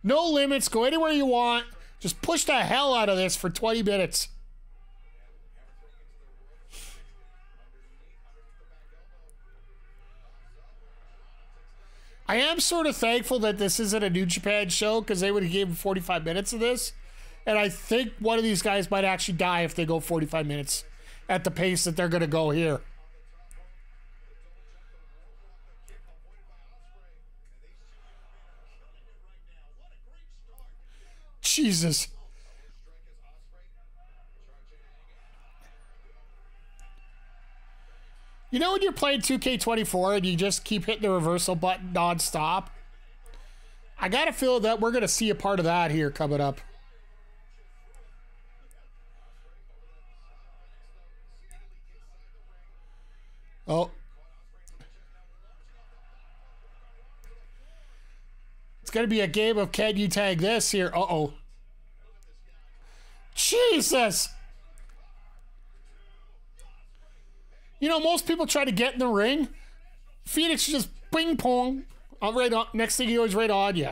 No limits. Go anywhere you want. Just push the hell out of this for 20 minutes. I am sort of thankful that this isn't a New Japan show because they would have given 45 minutes of this. And I think one of these guys might actually die if they go 45 minutes at the pace that they're going to go here. Jesus. You know when you're playing 2K24 and you just keep hitting the reversal button nonstop? I got a feel that we're going to see a part of that here coming up. Oh. It's going to be a game of can you tag this here. Uh-oh. Jesus! You know, most people try to get in the ring. Phoenix just ping pong. Right on, next thing he goes right on you.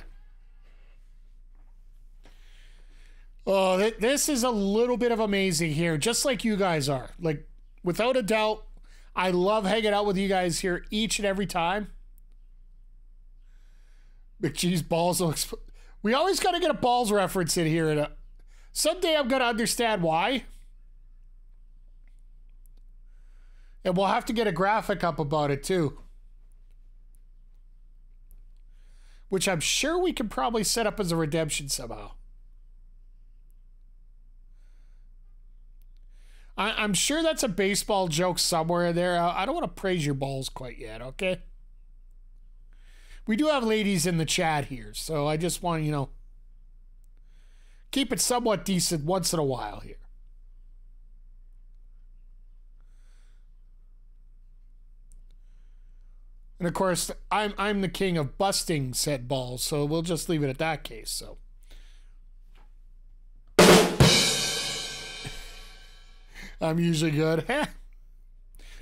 Oh, this is a little bit of amazing here, just like you guys are. Like, without a doubt, I love hanging out with you guys here each and every time. McGee's balls. We always got to get a balls reference in here. And someday I'm going to understand why. And we'll have to get a graphic up about it too. Which I'm sure we can probably set up as a redemption somehow. I'm sure that's a baseball joke somewhere in there. I don't want to praise your balls quite yet, okay? We do have ladies in the chat here, so I just want to, you know, keep it somewhat decent once in a while here. And of course, I'm the king of busting said balls, so we'll just leave it at that case. So, I'm usually good.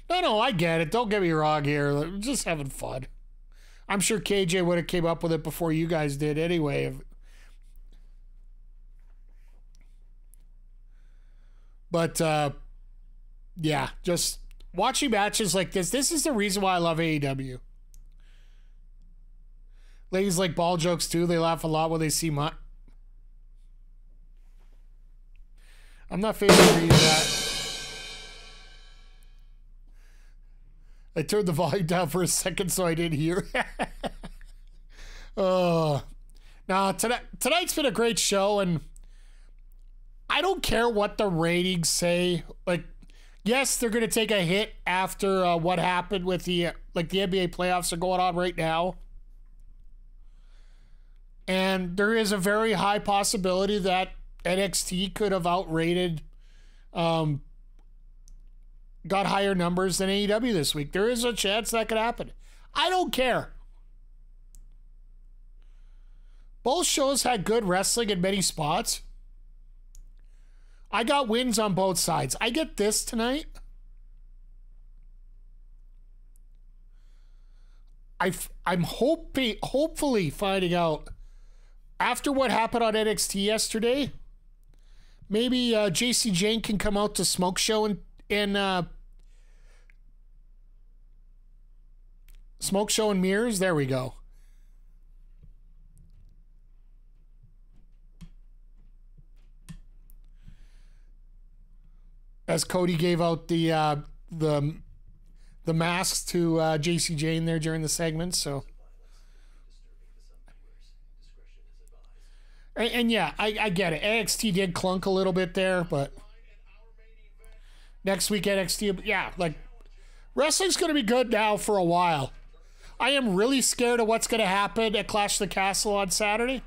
No, I get it. Don't get me wrong here. I'm just having fun. I'm sure KJ would have came up with it before you guys did anyway. But yeah, just watching matches like this. This is the reason why I love AEW. Ladies like ball jokes too. They laugh a lot when they see my... I'm not facing to read that. I turned the volume down for a second so I didn't hear. Now, tonight's been a great show, and I don't care what the ratings say. Like, yes, they're going to take a hit after what happened with the NBA playoffs are going on right now. And there is a very high possibility that NXT could have outrated, got higher numbers than AEW this week. There is a chance that could happen. I don't care. Both shows had good wrestling in many spots. I got wins on both sides. I get this tonight. I'm hopefully finding out after what happened on NXT yesterday. Maybe JC Jane can come out to Smoke Show and Smoke Show and Mirrors. There we go. As Cody gave out the masks to JC Jane there during the segment, so. And yeah, I get it. NXT did clunk a little bit there, but next week NXT, yeah, like wrestling's going to be good now for a while. I am really scared of what's going to happen at Clash of the Castle on Saturday.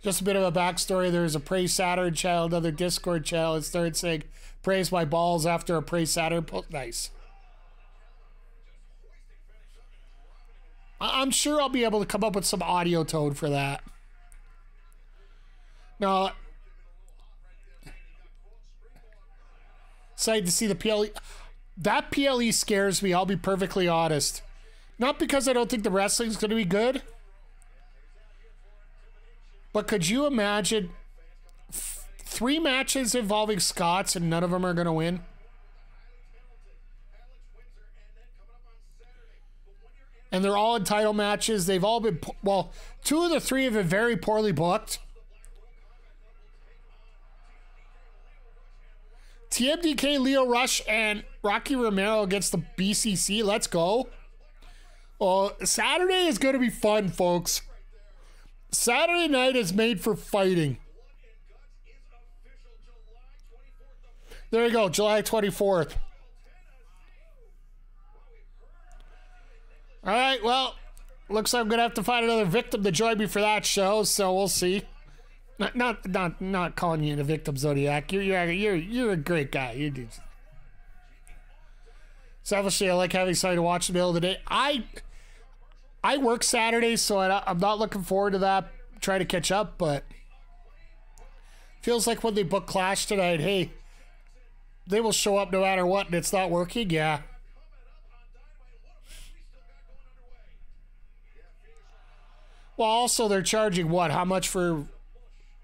Just a bit of a backstory. There's a Praise Saturn channel, another Discord channel. It started saying, praise my balls after a Praise Saturn post. Nice. I'm sure I'll be able to come up with some audio tone for that. Now, excited to see the PLE. That PLE scares me, I'll be perfectly honest. Not because I don't think the wrestling's going to be good. But could you imagine 3 matches involving Scots and none of them are going to win? And they're all in title matches. They've all been, well, 2 of the 3 have been very poorly booked. TMDK, Leo Rush, and Rocky Romero against the BCC. Let's go. Well, Saturday is going to be fun, folks. Saturday night is made for fighting. There you go, July 24th. All right, well, looks like I'm gonna have to find another victim to join me for that show, so we'll see. Not calling you a victim, Zodiac. You're a great guy. You do. Selfishly, I like having something to watch in the middle of the day. I work Saturdays, so I'm not looking forward to that. Try to catch up, but feels like when they book Clash tonight, hey, they will show up no matter what, and it's not working. Yeah. Well, also they're charging what? How much for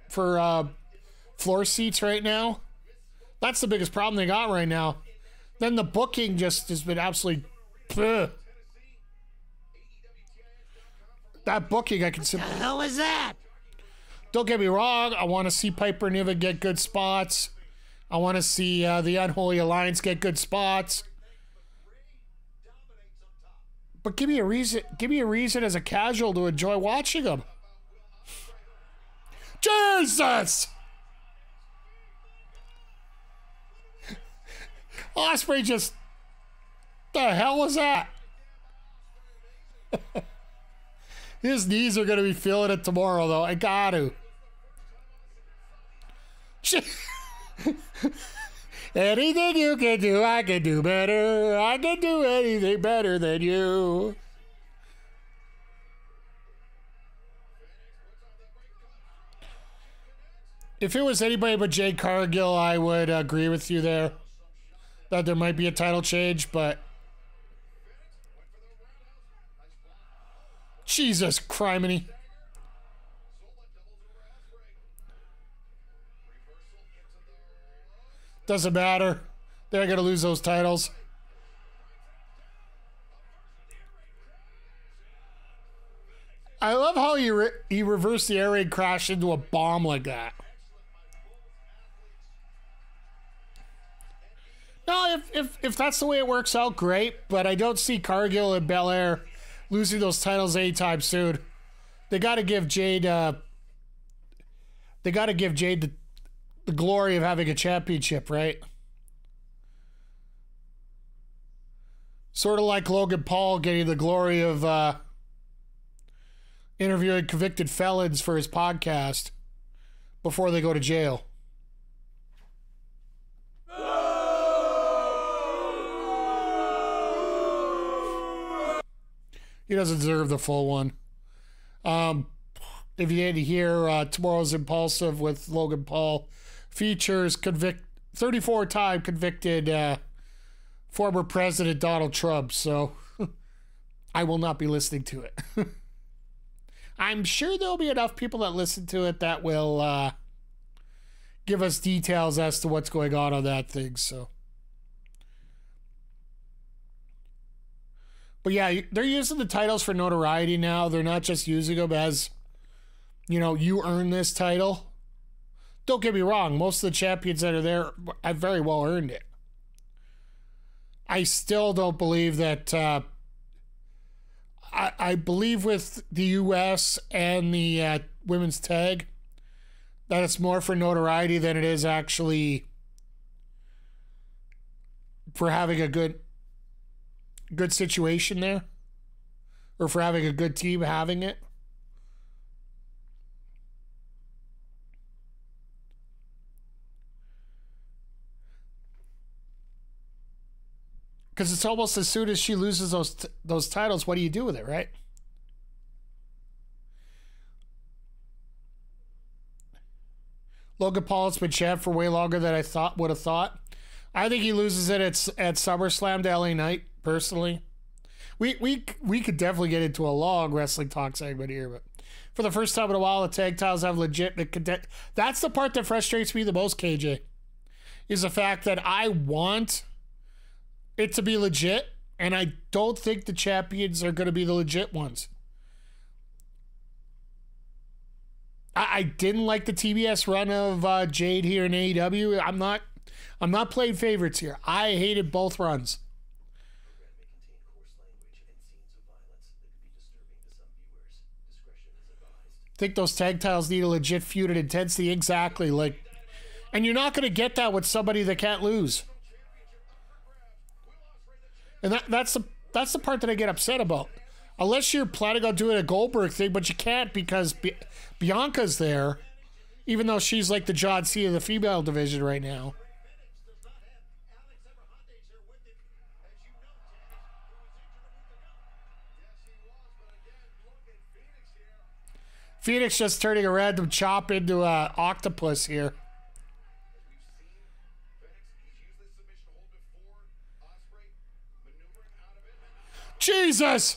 floor seats right now? That's the biggest problem they got right now. Then the booking just has been absolutely. Ugh. That booking, I can simply. The hell is that? Don't get me wrong. I want to see Piper Niven get good spots. I want to see the Unholy Alliance get good spots. But give me a reason. Give me a reason as a casual to enjoy watching them. Jesus! Ospreay just. The hell was that? His knees are going to be feeling it tomorrow, though. I got to. Anything you can do, I can do better. I can do anything better than you. If it was anybody but Jade Cargill, I would agree with you there. That there might be a title change, but... Jesus criminy. Doesn't matter. They're going to lose those titles. I love how he reversed the air raid crash into a bomb like that. No, if that's the way it works out, great. But I don't see Cargill and Belair losing those titles anytime soon. They got to give Jade. They got to give Jade the glory of having a championship, right? Sort of like Logan Paul getting the glory of interviewing convicted felons for his podcast before they go to jail. He doesn't deserve the full one. If you didn't hear, Tomorrow's Impulsive with Logan Paul features 34-time convicted former President Donald Trump. So I will not be listening to it. I'm sure there'll be enough people that listen to it that will give us details as to what's going on that thing. So, but yeah, they're using the titles for notoriety now. They're not just using them as, you know, you earn this title. Don't get me wrong. Most of the champions that are there have very well earned it. I still don't believe that. I believe with the U.S. and the women's tag that it's more for notoriety than it is actually for having a good situation there, or for having a good team having it. Because it's almost as soon as she loses those titles, what do you do with it, right? Logan Paul has been champ for way longer than I would have thought. I think he loses it at SummerSlam to LA Knight, personally. We could definitely get into a long wrestling talk segment here, but for the first time in a while, the tag titles have legit. That's the part that frustrates me the most, KJ, is the fact that I want it to be legit, and I don't think the champions are going to be the legit ones. I didn't like the TBS run of Jade here in AEW. I'm not playing favorites here. I hated both runs. I think those tag titles need a legit feud and intensity, exactly. Like, and you're not going to get that with somebody that can't lose. And that's the part that I get upset about. Unless you're planning on doing a Goldberg thing, but you can't because Bianca's there, even though she's like the John Cena of the female division right now. Phoenix just turning a random chop into an octopus here. Jesus!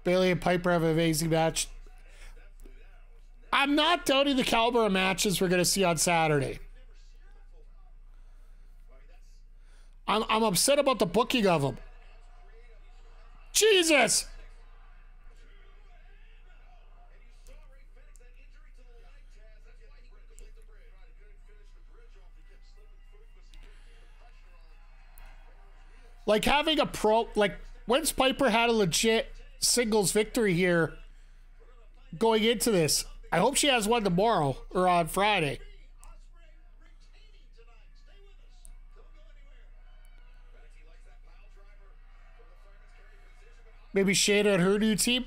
Bayley and Piper have an amazing match. I'm not doubting the caliber of matches we're going to see on Saturday. I'm upset about the booking of them. Jesus! Like having a like when's Piper had a legit singles victory here going into this? I hope she has one tomorrow or on Friday. Maybe Shayna and her new team.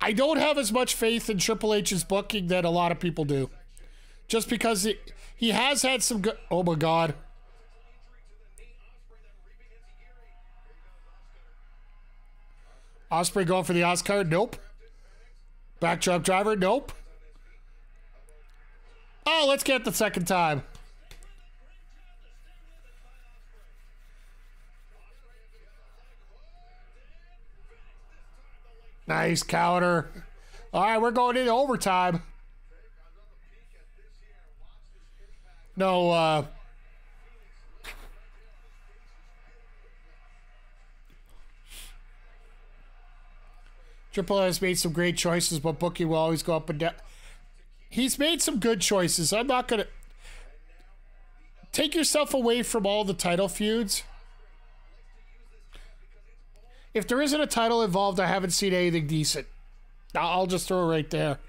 I don't have as much faith in Triple H's booking that a lot of people do. Just because he has had some good... Oh, my God. Ospreay going for the Oscar? Nope. Backdrop driver? Nope. Oh, let's get it the second time. Nice counter. All right, we're going into overtime. No, Triple H has made some great choices, but booking will always go up and down. He's made some good choices. I'm not going to... Take yourself away from all the title feuds. If there isn't a title involved, I haven't seen anything decent. I'll just throw it right there.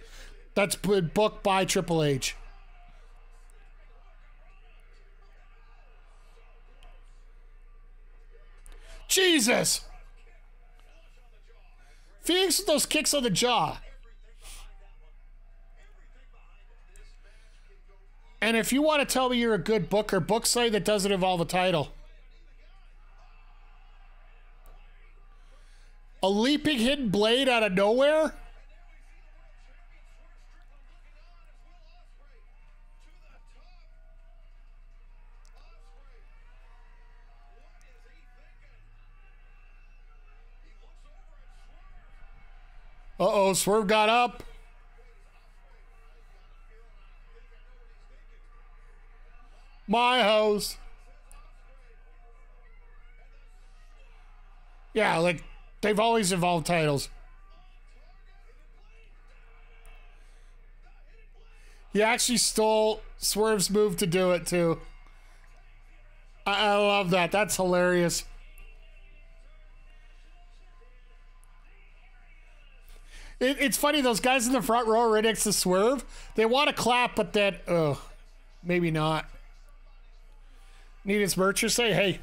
That's been booked by Triple H. Jesus! Phoenix with those kicks on the jaw. And if you want to tell me you're a good booker, book something that doesn't involve a title. A leaping hidden blade out of nowhere? Uh-oh, Swerve got up. My hose. Yeah, like, they've always involved titles. He actually stole Swerve's move to do it, too. I love that. That's hilarious. It's funny, those guys in the front row right next to Swerve, they want to clap, but then, maybe not. Need his merch or say, hey.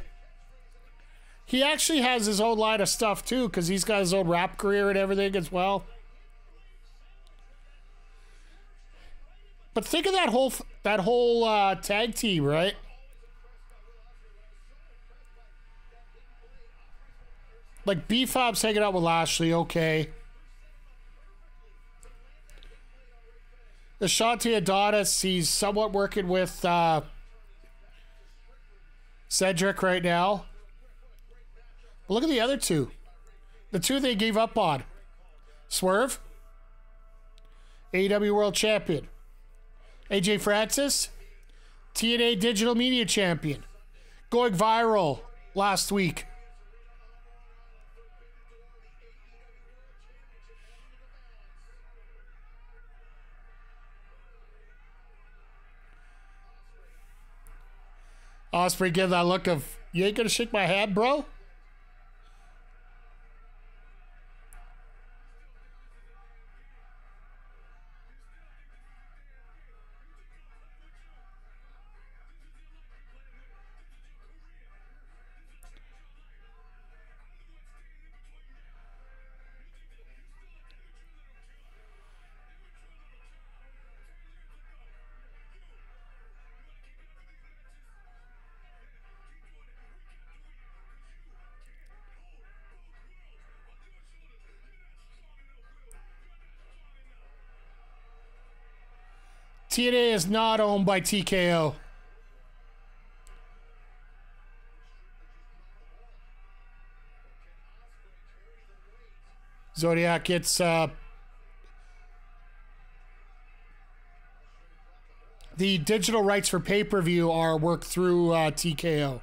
He actually has his own line of stuff, too, because he's got his own rap career and everything as well. But think of that whole tag team, right? Like, B-Fab's hanging out with Lashley, okay. Ashante Adonis, he's somewhat working with Cedric right now. But look at the other two. The two they gave up on. Swerve, AEW World Champion. AJ Francis, TNA Digital Media Champion. Going viral last week. Ospreay gives that look of, you ain't gonna shake my hand, bro? TNA is not owned by TKO. Zodiac gets the digital rights for pay-per-view are worked through TKO.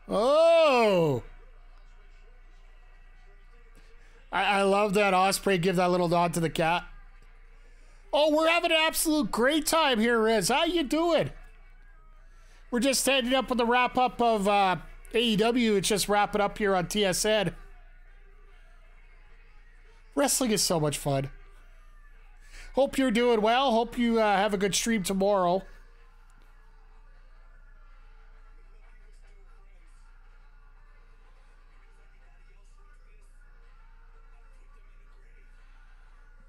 Oh! I love that Ospreay give that little nod to the cat. Oh, we're having an absolute great time here, Riz. How you doing? We're just standing up with the wrap-up of AEW. It's just wrapping up here on TSN. Wrestling is so much fun. Hope you're doing well. Hope you have a good stream tomorrow.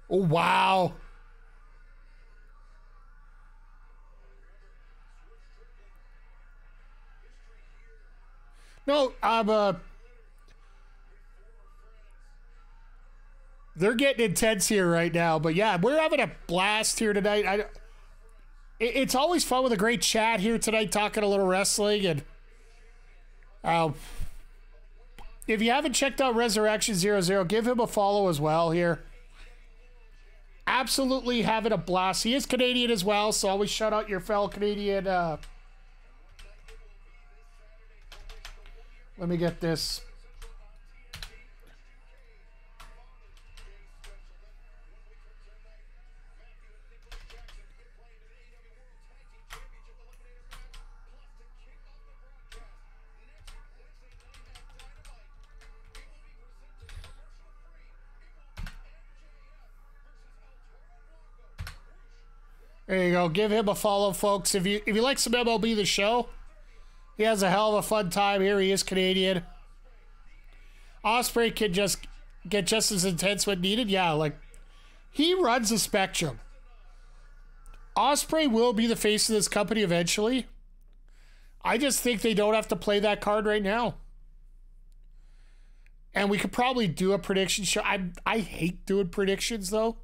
Oh, wow. No, they're getting intense here right now, but yeah, we're having a blast here tonight. It's always fun with a great chat here tonight, talking a little wrestling, and if you haven't checked out Resurrection 00, give him a follow as well here. Absolutely having a blast. He is Canadian as well, so always shout out your fellow Canadian. Let me get this. There you go. Give him a follow, folks. If you like some MLB The Show, He has a hell of a fun time here. He is Canadian. Ospreay can just get just as intense when needed. Yeah, like, he runs the spectrum. Ospreay will be the face of this company eventually. I just think they don't have to play that card right now. And we could probably do a prediction show. I hate doing predictions, though.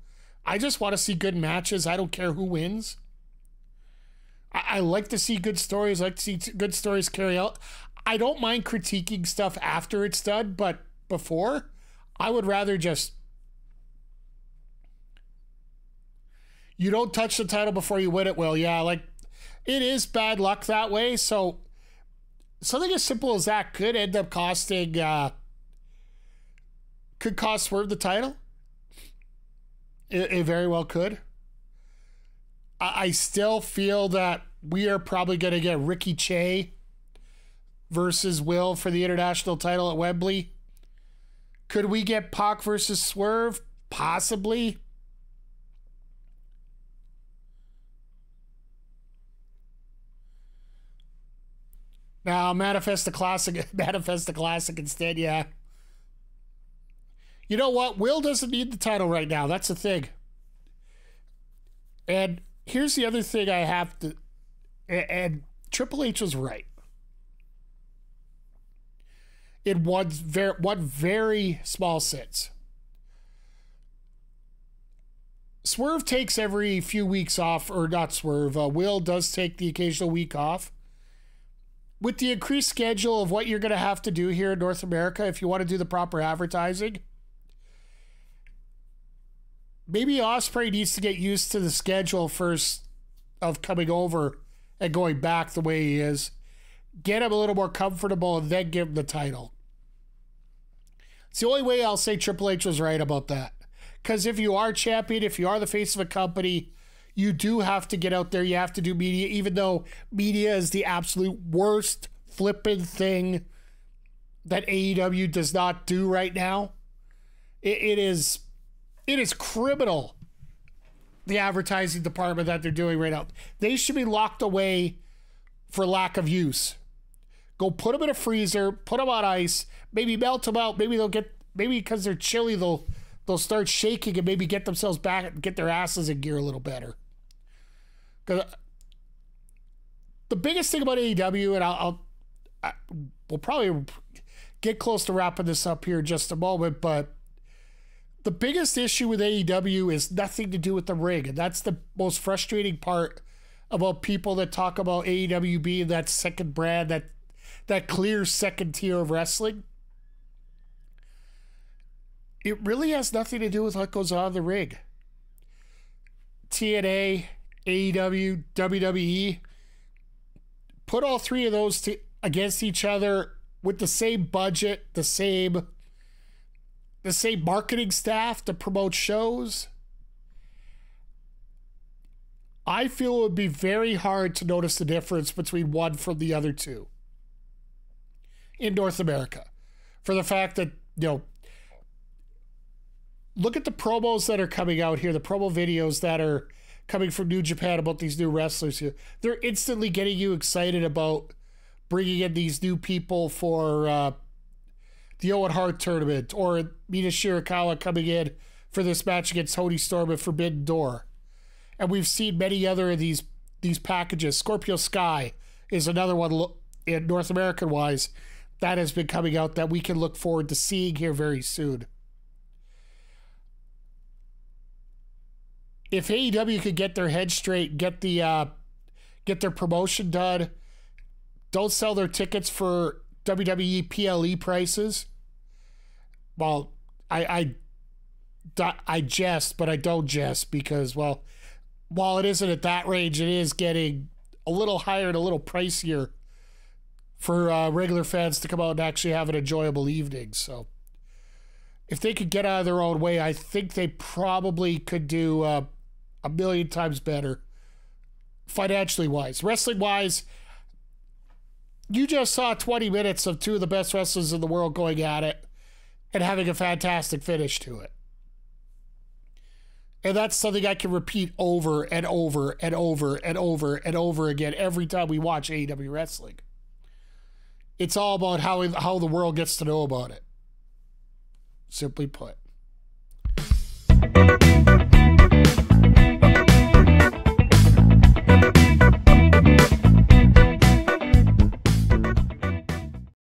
I just want to see good matches. I don't care who wins. I like to see good stories. I like to see good stories carry out. I don't mind critiquing stuff after it's done, but before, I would rather just... You don't touch the title before you win it, Will. Yeah, like, it is bad luck that way, so something as simple as that could end up costing... could cost Swerve the title. It very well could. I still feel that we are probably going to get Ricky Che versus Will for the international title at Wembley. Could we get Pac versus Swerve? Possibly. Now, Manifest the Classic instead, yeah. You know what? Will doesn't need the title right now. That's the thing. And here's the other thing I have to... And Triple H was right. In one very small sense. Swerve takes every few weeks off, or not Swerve. Will does take the occasional week off. With the increased schedule of what you're going to have to do here in North America, if you want to do the proper advertising... Maybe Ospreay needs to get used to the schedule first of coming over and going back the way he is. Get him a little more comfortable and then give him the title. It's the only way I'll say Triple H was right about that. Because if you are champion, if you are the face of a company, you do have to get out there. You have to do media, even though media is the absolute worst flipping thing that AEW does not do right now. It is criminal, the advertising department that they're doing right now. They should be locked away for lack of use. Go put them in a freezer, put them on ice, maybe melt them out. Maybe because they're chilly, they'll start shaking and maybe get themselves back and get their asses in gear a little better. Because the biggest thing about AEW, and we'll probably get close to wrapping this up here in just a moment, but the biggest issue with AEW is nothing to do with the ring. And that's the most frustrating part about people that talk about AEW being that second brand, that clear second tier of wrestling. It really has nothing to do with what goes on in the ring. TNA, AEW, WWE, put all three of those against each other with the same budget, the same marketing staff to promote shows. I feel it would be very hard to notice the difference between one from the other two in North America. For the fact that, look at the promos that are coming out here, the promo videos that are coming from New Japan about these new wrestlers here. They're instantly getting you excited about bringing in these new people for the Owen Hart tournament, or Mina Shirakawa coming in for this match against Toni Storm at Forbidden Door. And we've seen many other of these packages. Scorpio Sky is another one in North American wise that has been coming out that we can look forward to seeing here very soon. If AEW could get their head straight, get their promotion done, don't sell their tickets for WWE PLE prices. Well, I jest, but I don't jest because, well, while it isn't at that range, it is getting a little higher and a little pricier for regular fans to come out and actually have an enjoyable evening. So if they could get out of their own way, I think they probably could do a million times better financially wise. Wrestling wise, you just saw 20 minutes of two of the best wrestlers in the world going at it and having a fantastic finish to it. And that's something I can repeat over and over and over and over and over again every time we watch AEW wrestling. It's all about how the world gets to know about it. Simply put.